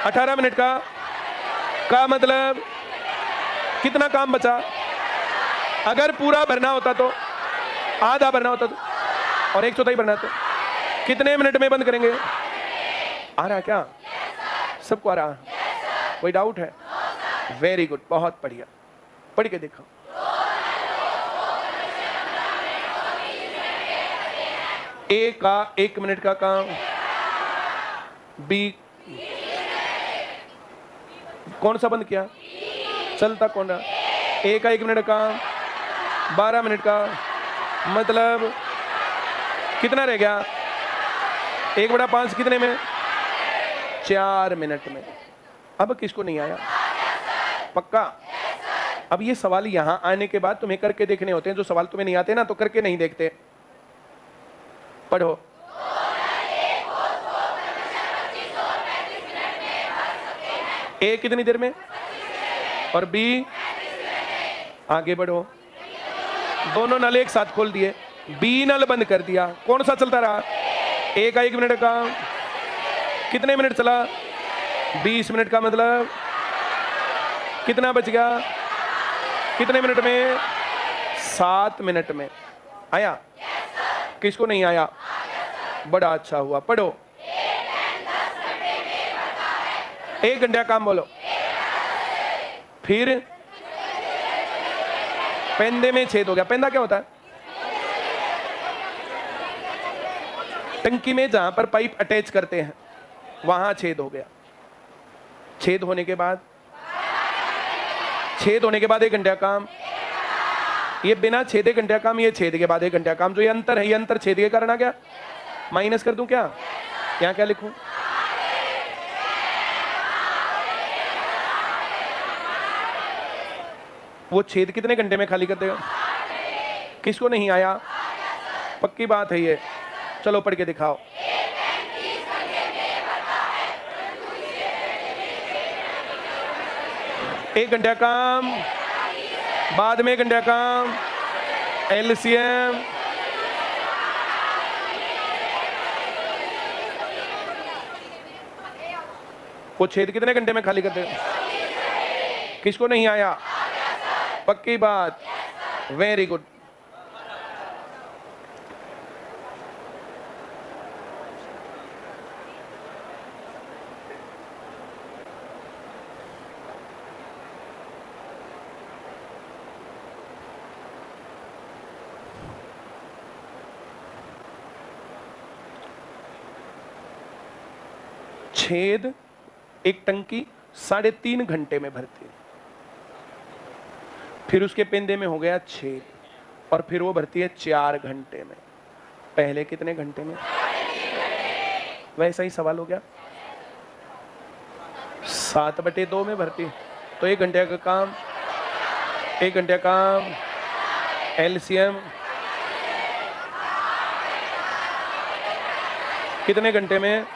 18 मिनट का मतलब कितना काम बचा? अगर पूरा भरना होता तो, आधा भरना होता तो, और 1/4 भरना तो कितने मिनट में बंद करेंगे? आ रहा क्या? सबको आ रहा? कोई डाउट है? वेरी गुड, बहुत बढ़िया। पढ़ के देखो। ए का 1 मिनट का काम, बी कौन सा बंद किया? चलता कौन रहा? ए का 1 मिनट का काम, 12 मिनट का, मतलब कितना रह गया? 1/5 कितने में? 4 मिनट में। अब किसको नहीं आया? पक्का? अब ये सवाल यहां आने के बाद तुम्हें करके देखने होते हैं। जो सवाल तुम्हें नहीं आते ना तो करके नहीं देखते। पढ़ो। ए कितनी देर में? और बी? आगे बढ़ो। दोनों नल एक साथ खोल दिए, बी नल बंद कर दिया। कौन सा चलता रहा? ए का 1 मिनट का कितने मिनट चला? 20 मिनट का, मतलब कितना बच गया? कितने मिनट में? 7 मिनट में। आया? किसको नहीं आया? बड़ा अच्छा हुआ। पढ़ो। 1 घंटे का काम बोलो। फिर पेंदे में छेद हो गया। पेंदा क्या होता है? टंकी में जहां पर पाइप अटैच करते हैं वहां छेद हो गया। छेद होने के बाद 1 घंटे का काम। ये बिना छेदे घंटे का काम, ये छेद के बाद 1 घंटे का काम। जो ये अंतर है, ये अंतर छेद के कारण आ गया। माइनस कर दूं क्या? यहां क्या लिखूं? वो छेद कितने घंटे में खाली कर देगा? किसको नहीं आया? पक्की बात है ये। चलो पढ़ के दिखाओ। एक घंटे का काम, बाद में 1 घंटे का काम, एलसीएम। वो छेद कितने घंटे में खाली कर देगा? किसको नहीं आया? पक्की बात। Very good. छेद एक टंकी 3.5 घंटे में भरती है। फिर उसके पेंदे में हो गया छेद, और फिर वो भरती है 4 घंटे में। पहले कितने घंटे में? वैसा ही सवाल हो गया। 7/2 में भरती। तो 1 घंटे का काम, 1 घंटे का काम, एलसीएम कितने घंटे में?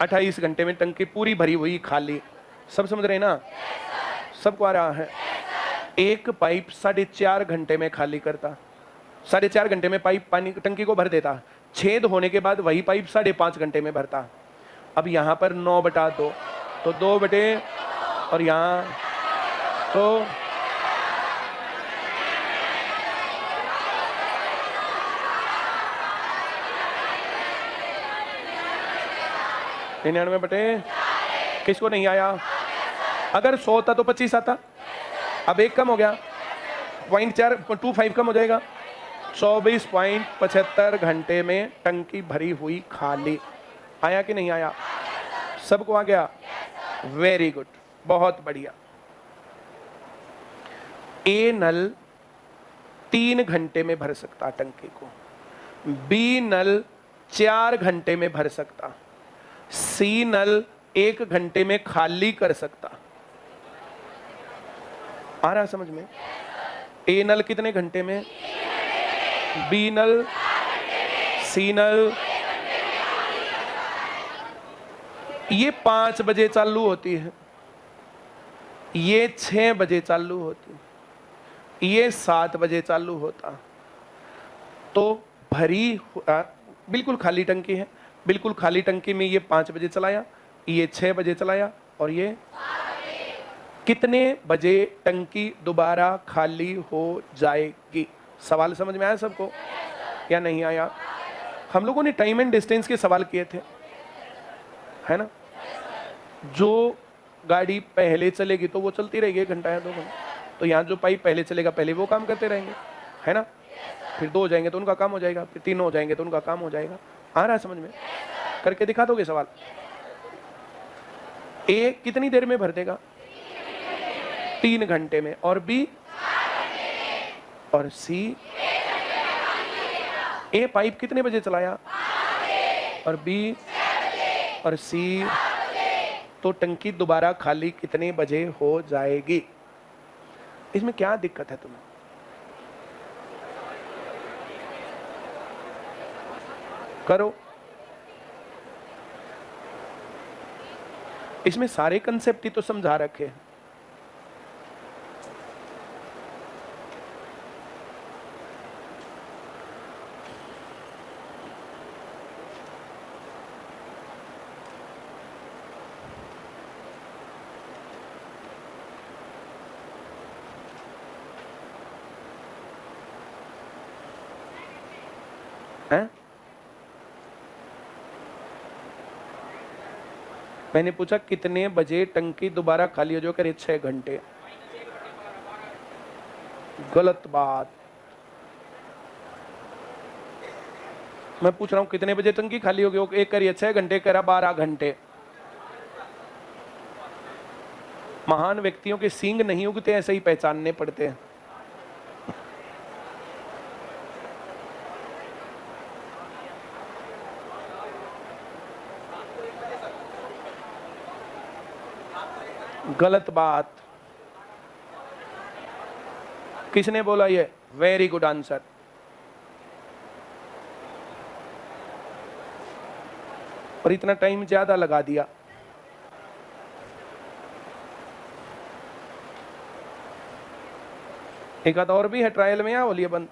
28 घंटे में टंकी पूरी भरी हुई खाली। सब समझ रहे हैं ना? सबको आ रहा है? एक पाइप 4.5 घंटे में खाली करता। 4.5 घंटे में पाइप पानी टंकी को भर देता। छेद होने के बाद वही पाइप 5.5 घंटे में भरता। अब यहाँ पर 9/2 तो 2 बटे, और यहाँ तो 99 बटे। किसको नहीं आया? अगर 100 होता तो 25 आता। अब 1 कम हो गया, 0.425 कम हो जाएगा। 24.75 घंटे में टंकी भरी हुई खाली। आया कि नहीं आया? सबको आ गया? वेरी गुड, बहुत बढ़िया। ए नल 3 घंटे में भर सकता टंकी को, बी नल 4 घंटे में भर सकता, सी नल 1 घंटे में खाली कर सकता। आ रहा समझ में? ए नल कितने घंटे में? बी नल, सी नल। ये 5 बजे चालू होती है, ये 6 बजे चालू होती है, ये 7 बजे चालू होता। तो भरी बिल्कुल खाली टंकी है, बिल्कुल खाली टंकी में ये 5 बजे चलाया, ये 6 बजे चलाया, और ये कितने बजे टंकी दोबारा खाली हो जाएगी? सवाल समझ में आया सबको या नहीं आया? हम लोगों ने टाइम एंड डिस्टेंस के सवाल किए थे, है ना? जो गाड़ी पहले चलेगी तो वो चलती रहेगी 1 घंटा या 2 घंटा, तो यहाँ जो पाइप पहले चलेगा पहले वो काम करते रहेंगे, है ना? फिर 2 हो जाएंगे तो उनका काम हो जाएगा, फिर 3 हो जाएंगे तो उनका काम हो जाएगा। आ रहा है समझ में? करके दिखा दोगे सवाल? ए कितनी देर में भर देगा? 3 घंटे में। और बी और सी? ए पाइप कितने बजे चलाया? और बी और सी? तो टंकी दोबारा खाली कितने बजे हो जाएगी? इसमें क्या दिक्कत है तुम्हें? करो। इसमें सारे कंसेप्ट ही तो समझा रखे हैं। हैं? मैंने पूछा कितने बजे टंकी दोबारा खाली हो जाए, कह रहे 6 घंटे। गलत बात। मैं पूछ रहा हूं कितने बजे टंकी खाली होगी, एक करिए 6 घंटे, कह रहा 12 घंटे। महान व्यक्तियों के सींग नहीं उगते, ऐसे ही पहचानने पड़ते हैं। गलत बात। किसने बोला ये? Very good answer. और इतना टाइम ज्यादा लगा दिया। एक आध और भी है ट्रायल में, या बोलिए बंद?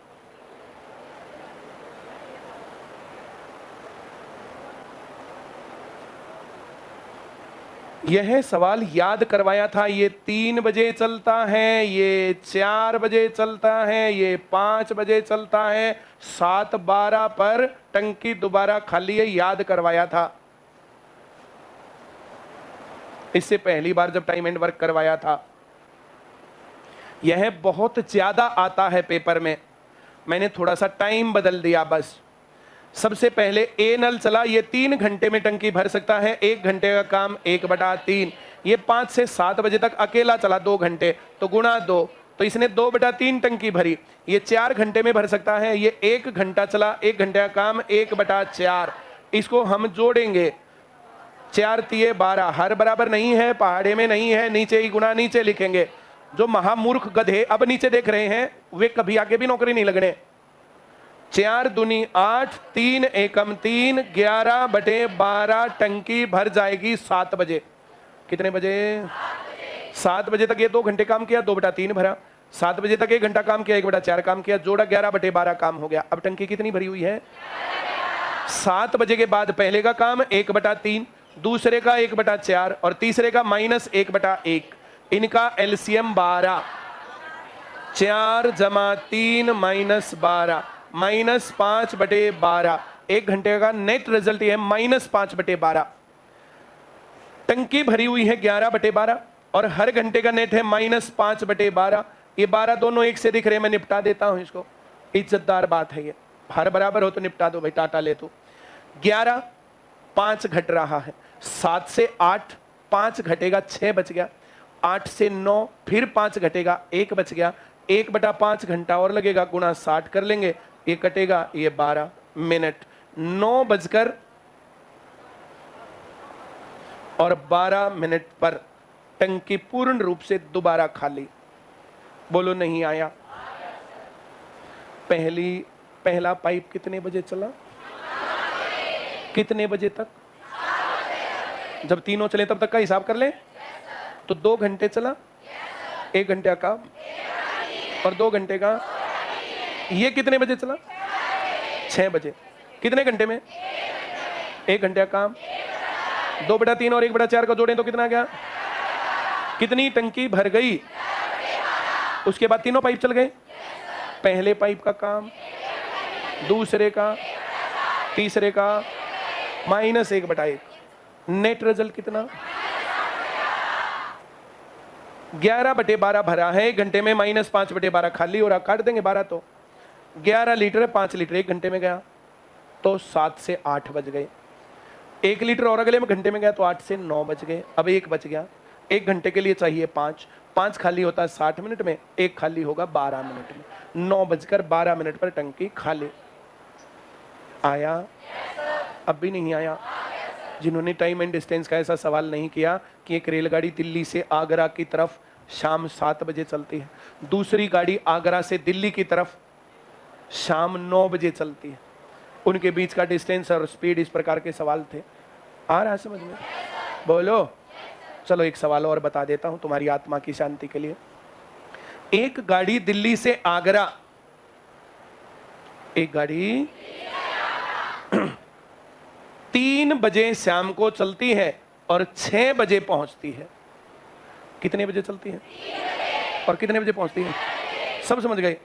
यह सवाल याद करवाया था। ये 3 बजे चलता है, ये 4 बजे चलता है, ये 5 बजे चलता है, 7:12 पर टंकी दोबारा खाली है, याद करवाया था। इससे पहली बार जब टाइम एंड वर्क करवाया था। यह बहुत ज्यादा आता है पेपर में, मैंने थोड़ा सा टाइम बदल दिया बस। सबसे पहले ए नल चला, ये 3 घंटे में टंकी भर सकता है, 1 घंटे का काम 1/3। ये 5 से 7 बजे तक अकेला चला 2 घंटे, तो गुणा 2, तो इसने 2/3 टंकी भरी। ये 4 घंटे में भर सकता है, ये 1 घंटा चला, 1 घंटे का काम 1/4। इसको हम जोड़ेंगे, 4 तिये 12, हर बराबर नहीं है, पहाड़े में नहीं है, नीचे ही गुणा नीचे लिखेंगे। जो महामूर्ख गधे अब नीचे देख रहे हैं वे कभी आगे भी नौकरी नहीं लगने। 4 दूनी 8, 3 एकम 3, 11/12 टंकी भर जाएगी 7 बजे। कितने बजे? 7 बजे तक ये 2 घंटे काम किया, 2/3 भरा। 7 बजे तक 1 घंटा काम किया, 1/4 काम किया, जोड़ा 11/12 काम हो गया। अब टंकी कितनी भरी हुई है? 7 बजे के बाद पहले का काम 1/3, दूसरे का 1/4 और तीसरे का -1/1। इनका एलसीएम 12। 4 + 3 -12 -5/12। 1 घंटे का नेट रिजल्ट ये है -5/12। टंकी भरी हुई है 11/12 और हर घंटे का नेट है -5/12। ये 12 दोनों एक से दिख रहे हैं, मैं निपटा देता हूं इसको। इज्जतदार बात है ये, हर बराबर हो तो निपटा दो भाई, टाटा ले तो। 11, 5 घट रहा है, 7 से 8 5 घटेगा, 6 बच गया। 8 से 9 फिर 5 घटेगा, 1 बच गया। 1/5 घंटा और लगेगा, गुणा 60 कर लेंगे, ये कटेगा, ये 12 मिनट। 9:12 पर टंकी पूर्ण रूप से दोबारा खाली। बोलो नहीं आया? पहला पाइप कितने बजे चला? कितने बजे तक? जब तीनों चले तब तक का हिसाब कर ले। तो 2 घंटे चला, 1 घंटे का और 2 घंटे का। ये कितने बजे चला? 6 बजे। कितने घंटे में? 1 घंटे का काम। 2/3 और 1/4 का जोड़ें तो कितना गया? कितनी टंकी भर गई? उसके बाद तीनों पाइप चल गए। पहले पाइप का काम, दूसरे का, तीसरे का, -1/1। नेट रिजल्ट कितना? 11/12 भरा है, 1 घंटे में -5/12 खाली हो रहा। काट देंगे 12 तो 11 लीटर है, 5 लीटर 1 घंटे में गया तो 7 से 8 बज गए। 1 लीटर और अगले में घंटे में गया तो 8 से 9 बज गए। अब 1 बच गया। 1 घंटे के लिए चाहिए 5 खाली होता है 60 मिनट में, 1 खाली होगा 12 मिनट में। 9:12 पर टंकी खाली। आया? अब भी नहीं आया। जिन्होंने टाइम एंड डिस्टेंस का ऐसा सवाल नहीं किया कि एक रेलगाड़ी दिल्ली से आगरा की तरफ शाम 7 बजे चलती है, दूसरी गाड़ी आगरा से दिल्ली की तरफ शाम 9 बजे चलती है, उनके बीच का डिस्टेंस और स्पीड, इस प्रकार के सवाल थे। आ रहा है समझ में? बोलो। चलो एक सवाल और बता देता हूं तुम्हारी आत्मा की शांति के लिए। एक गाड़ी दिल्ली से आगरा, एक गाड़ी 3 बजे शाम को चलती है और 6 बजे पहुंचती है। कितने बजे चलती है और कितने बजे पहुंचती है? सब समझ गए।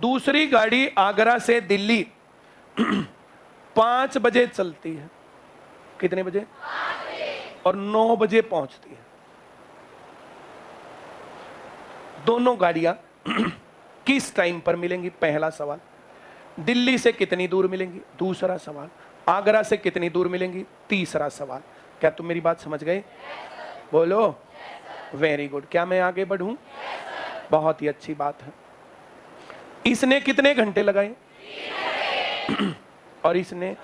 दूसरी गाड़ी आगरा से दिल्ली 5 बजे चलती है। कितने बजे? और 9 बजे पहुंचती है। दोनों गाड़ियां किस टाइम पर मिलेंगी? पहला सवाल। दिल्ली से कितनी दूर मिलेंगी? दूसरा सवाल। आगरा से कितनी दूर मिलेंगी? तीसरा सवाल। क्या तुम मेरी बात समझ गए? बोलो। Very good. क्या मैं आगे बढ़ूं? बहुत ही अच्छी बात है। इसने कितने घंटे लगाए? और इसने?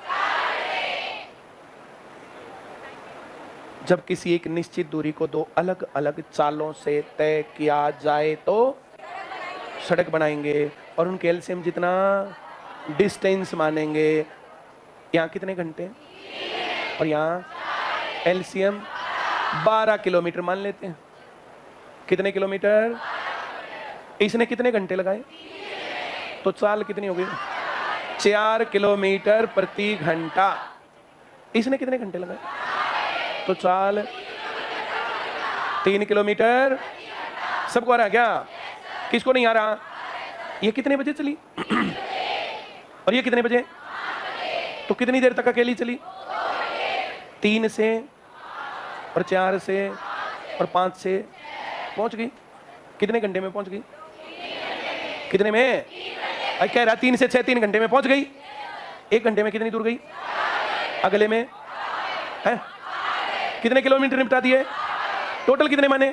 जब किसी एक निश्चित दूरी को 2 अलग अलग चालों से तय किया जाए तो सड़क बनाएंगे और उनके एलसीएम जितना डिस्टेंस मानेंगे। यहाँ कितने घंटे और यहाँ एलसीएम 12 किलोमीटर मान लेते हैं। कितने किलोमीटर? इसने कितने घंटे लगाए? तो चाल कितनी हो गई? 4 किलोमीटर प्रति घंटा। इसने कितने घंटे लगाए? तो चाल 3 किलोमीटर। सबको आ रहा क्या? किसको नहीं आ रहा? ये कितने बजे चली और ये कितने बजे? तो कितनी देर तक अकेली चली? 3 से और 4 से और 5 से पहुंच गई। कितने घंटे में पहुंच गई? कितने में? कह रहा 3 से 6 3 घंटे में पहुंच गई। 1 घंटे में कितनी दूर गई? अगले में है कितने किलोमीटर निपटा दिए? टोटल कितने माने?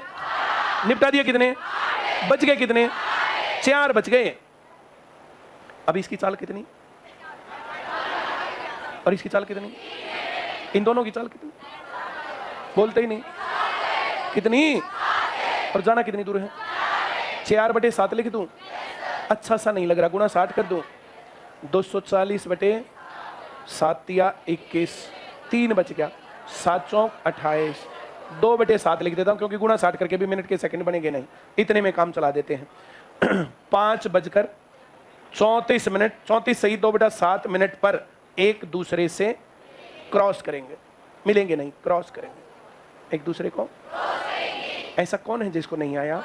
निपटा दिए कितने? बच गए कितने? 4 बच गए। अब इसकी चाल कितनी और इसकी चाल कितनी? इन दोनों की चाल कितनी? बोलते ही नहीं। कितनी? और जाना कितनी दूर है? 4/7 लिख दूं? अच्छा सा नहीं लग रहा, गुणा 60 कर दूं? 240/7 या 21, 3 बच गया। 7 चौक 28, 2/7 लिख देता हूं क्योंकि गुणा 60 करके भी मिनट के सेकंड बनेंगे नहीं, इतने में काम चला देते हैं। 5:34 34 सही 2/7 मिनट पर एक दूसरे से क्रॉस करेंगे। मिलेंगे नहीं, क्रॉस करेंगे एक दूसरे को। ऐसा कौन है जिसको नहीं आया?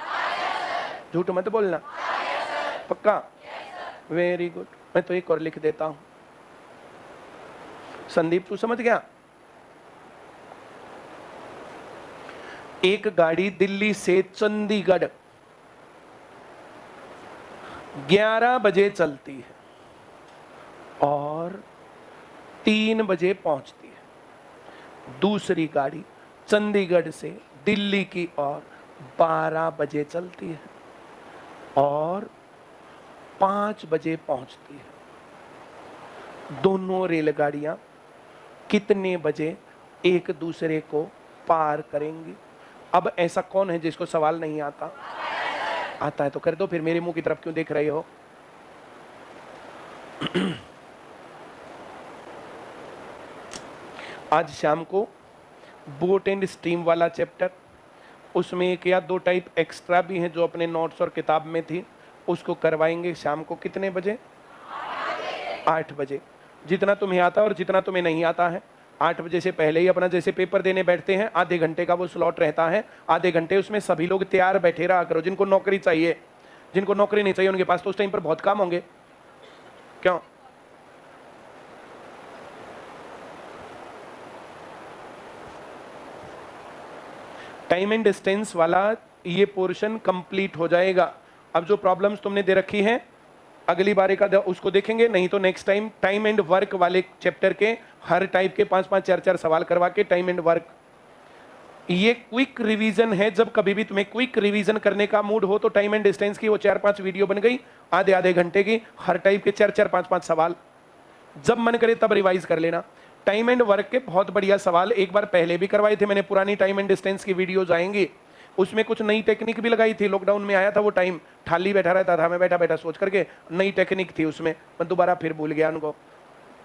झूठ मत बोलना। पक्का? Very good. मैं तो एक और लिख देता हूं। संदीप तू समझ गया? एक गाड़ी दिल्ली से चंडीगढ़ 11 बजे चलती है और 3 बजे पहुंचती है। दूसरी गाड़ी चंडीगढ़ से दिल्ली की ओर 12 बजे चलती है और 5 बजे पहुंचती है। दोनों रेलगाड़ियां कितने बजे एक दूसरे को पार करेंगी? अब ऐसा कौन है जिसको सवाल नहीं आता? आता है तो कर दो, फिर मेरे मुंह की तरफ क्यों देख रहे हो? आज शाम को बोट एंड स्टीम वाला चैप्टर, उसमें 1 या 2 टाइप एक्स्ट्रा भी हैं जो अपने नोट्स और किताब में थी, उसको करवाएंगे शाम को। कितने बजे? 8 बजे। जितना तुम्हें आता है और जितना तुम्हें नहीं आता है 8 बजे से पहले ही अपना जैसे पेपर देने बैठते हैं, आधे घंटे का वो स्लॉट रहता है, आधे घंटे उसमें सभी लोग तैयार बैठे रहा करो। जिनको नौकरी चाहिए, जिनको नौकरी नहीं चाहिए उनके पास तो उस टाइम पर बहुत काम होंगे। क्यों? टाइम एंड डिस्टेंस वाला ये पोर्शन कंप्लीट हो जाएगा। अब जो प्रॉब्लम्स तुमने दे रखी हैं अगली बार एक उसको देखेंगे, नहीं तो next time time and work वाले चैप्टर के हर टाइप के 5-5 4-4 सवाल करवा के टाइम एंड वर्क, ये क्विक रिवीजन है। जब कभी भी तुम्हें क्विक रिवीजन करने का मूड हो तो टाइम एंड डिस्टेंस की वो 4-5 वीडियो बन गई, आधे आधे घंटे की, हर टाइप के 4-4 5-5 सवाल, जब मन करे तब रिवाइज कर लेना। टाइम एंड वर्क के बहुत बढ़िया सवाल एक बार पहले भी करवाए थे मैंने, पुरानी टाइम एंड डिस्टेंस की वीडियोज आएंगी, उसमें कुछ नई टेक्निक भी लगाई थी। लॉकडाउन में आया था वो टाइम, थाली बैठा रहता था मैं, बैठा बैठा सोच करके नई टेक्निक थी उसमें, मैं दोबारा फिर भूल गया उनको।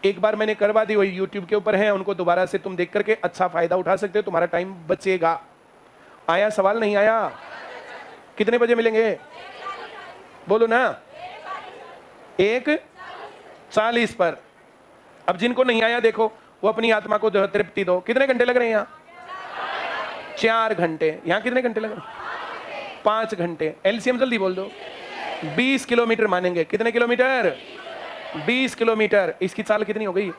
एक बार मैंने करवा दी, वही यूट्यूब के ऊपर है, उनको दोबारा से तुम देख करके अच्छा फायदा उठा सकते हो, तुम्हारा टाइम बचेगा। आया सवाल? नहीं आया? कितने बजे मिलेंगे? बोलो ना। 1:40 पर। अब जिनको नहीं आया देखो, वो अपनी आत्मा को तृप्ति दो। कितने घंटे लग रहे हैं यहाँ? 4 घंटे। यहाँ कितने घंटे लग रहे हैं? 5 घंटे। एलसीएम जल्दी बोल दो। 20 किलोमीटर मानेंगे। कितने किलोमीटर? 20 किलोमीटर। इसकी चाल कितनी हो गई?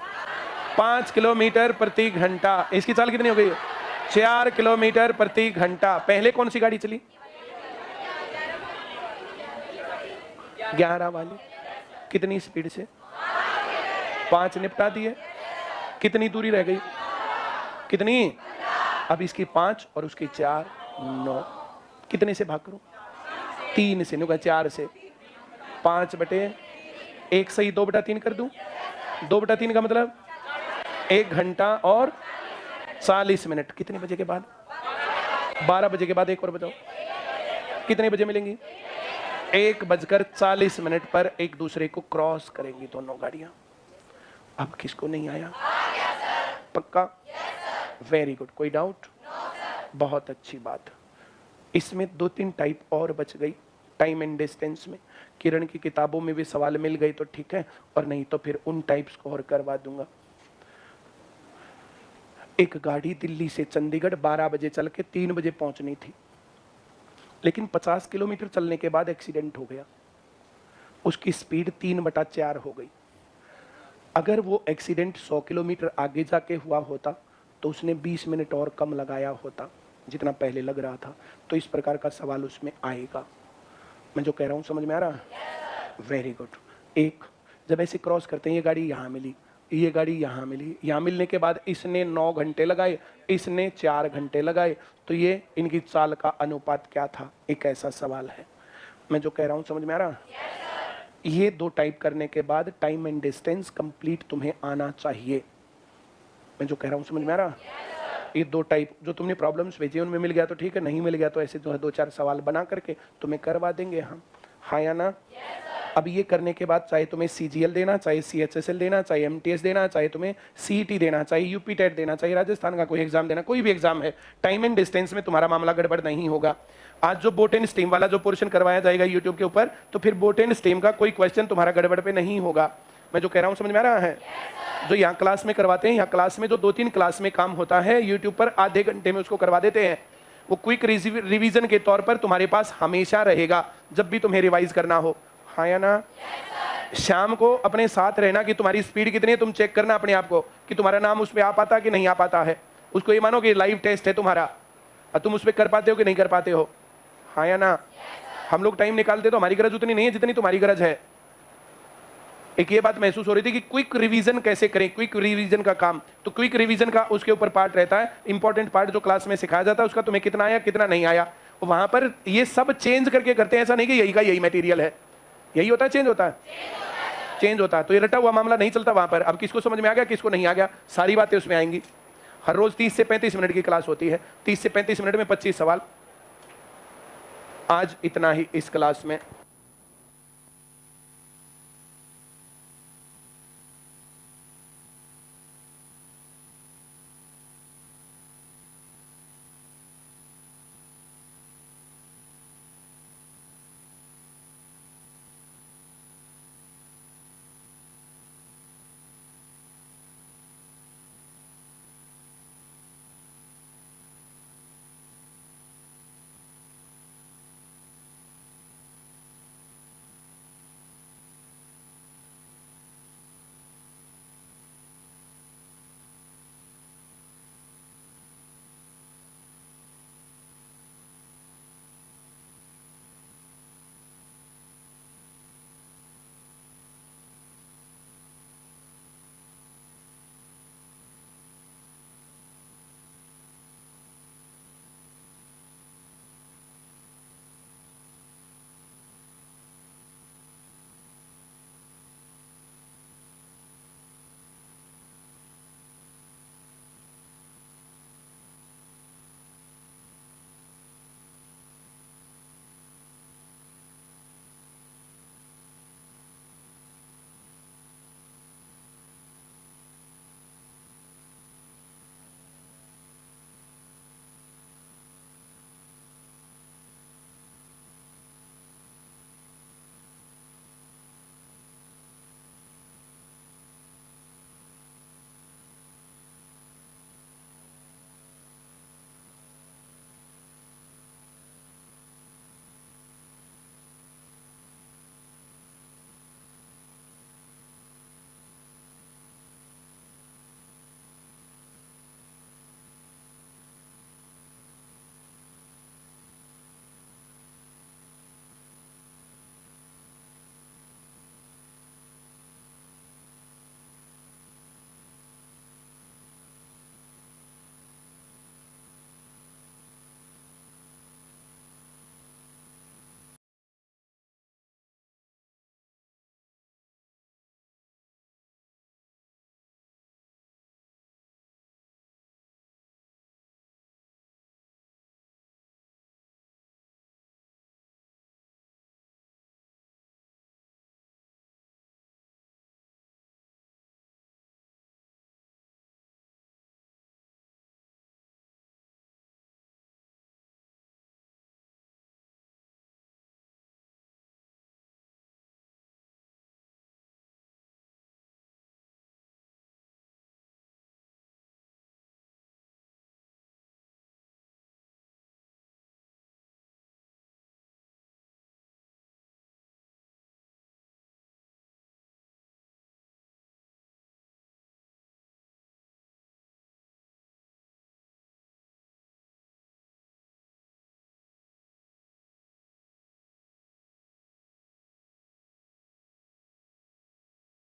5 किलोमीटर प्रति घंटा। इसकी चाल कितनी हो गई? 4 किलोमीटर प्रति घंटा। पहले कौन सी गाड़ी चली? 11 वाली। कितनी स्पीड से? 5 निपटा दिए। कितनी दूरी रह गई? कितनी? अब इसकी 5 और उसकी 4, 9। कितने से भाग करूं? 3 से, 4 से। 5/1 सही 2/3 कर दूं। 2/3 का मतलब 1 घंटा और 40 मिनट। कितने बजे के बाद? 12 बजे के बाद। एक और बताओ कितने बजे मिलेंगी? 1:40 पर एक दूसरे को क्रॉस करेंगी दोनों गाड़ियां। अब किसको नहीं आया? पक्का? Very good. कोई डाउट? बहुत अच्छी बात। इसमें 2-3 टाइप और बच गई टाइम एंड डिस्टेंस में। किरण की किताबों में भी सवाल मिल गई तो ठीक है, और नहीं तो फिर उन टाइप्स को और करवा दूंगा। एक गाड़ी दिल्ली से चंडीगढ़ 12 बजे चल के 3 बजे पहुंचनी थी, लेकिन 50 किलोमीटर चलने के बाद एक्सीडेंट हो गया। उसकी स्पीड 3/4 हो गई। अगर वो एक्सीडेंट 100 किलोमीटर आगे जाके हुआ होता तो उसने 20 मिनट और कम लगाया होता जितना पहले लग रहा था। तो इस प्रकार का सवाल उसमें आएगा। मैं जो कह रहा हूँ समझ में आ रहा? Very good. एक जब ऐसे क्रॉस करते हैं, ये गाड़ी यहाँ मिली, ये गाड़ी यहाँ मिली, यहाँ मिलने के बाद इसने 9 घंटे लगाए, इसने 4 घंटे लगाए, तो ये इनकी चाल का अनुपात क्या था? एक ऐसा सवाल है। मैं जो कह रहा हूँ समझ में आ रहा? ये 2 टाइप करने के बाद टाइम एंड डिस्टेंस कंप्लीट तुम्हें आना चाहिए। मैं जो कह रहा हूँ समझ में आ रहा? ये 2 टाइप जो तुमने प्रॉब्लम्स भेजी उनमें मिल गया तो ठीक है, नहीं मिल गया तो ऐसे जो है 2-4 सवाल बना करके तुम्हें करवा देंगे हम। हाँ या ना? अब ये करने के बाद चाहे तुम्हें CGL देना, चाहे CHSL देना, चाहे MTS देना, चाहे तुम्हें CET देना, चाहे UP टेट देना, चाहे राजस्थान का कोई एग्जाम देना, कोई भी एग्जाम है, टाइम एंड डिस्टेंस में तुम्हारा मामला गड़बड़ नहीं होगा। आज जो बोट एंड स्टेम वाला जो पोर्शन करवाया जाएगा यूट्यूब के ऊपर, तो फिर बोट एंड स्टेम का कोई क्वेश्चन तुम्हारा गड़बड़ पे नहीं होगा। मैं जो कह रहा हूँ समझ में आ रहा है? जो यहाँ क्लास में करवाते हैं, यहाँ क्लास में जो 2-3 क्लास में काम होता है यूट्यूब पर आधे घंटे में उसको करवा देते हैं, वो क्विक रिवीजन के तौर पर तुम्हारे पास हमेशा रहेगा जब भी तुम्हें रिवाइज करना हो। हाँ या ना? शाम को अपने साथ रहना कि तुम्हारी स्पीड कितनी है, तुम चेक करना अपने आप को कि तुम्हारा नाम उस पर आ पाता कि नहीं आ पाता है। उसको ये मानो कि लाइव टेस्ट है तुम्हारा, और तुम उस पर कर पाते हो कि नहीं कर पाते हो। हाँ या ना? हम लोग टाइम निकालते तो हमारी गरज उतनी नहीं है जितनी तुम्हारी गरज है। एक ये बात महसूस हो रही थी कि क्विक रिवीजन कैसे करें, क्विक रिवीजन का काम, तो क्विक रिवीजन का उसके ऊपर पार्ट रहता है, इंपॉर्टेंट पार्ट जो क्लास में सिखाया जाता है उसका तुम्हें कितना आया कितना नहीं आया, वहां पर ये सब चेंज करके करते हैं। ऐसा नहीं कि यही का यही मटेरियल है, यही होता है, चेंज होता है, चेंज होता है। तो ये रटा हुआ मामला नहीं चलता वहां पर। अब किसको समझ में आ गया, किसको नहीं आ गया, सारी बातें उसमें आएंगी। हर रोज 30 से 35 मिनट की क्लास होती है, 30 से 35 मिनट में 25 सवाल। आज इतना ही इस क्लास में।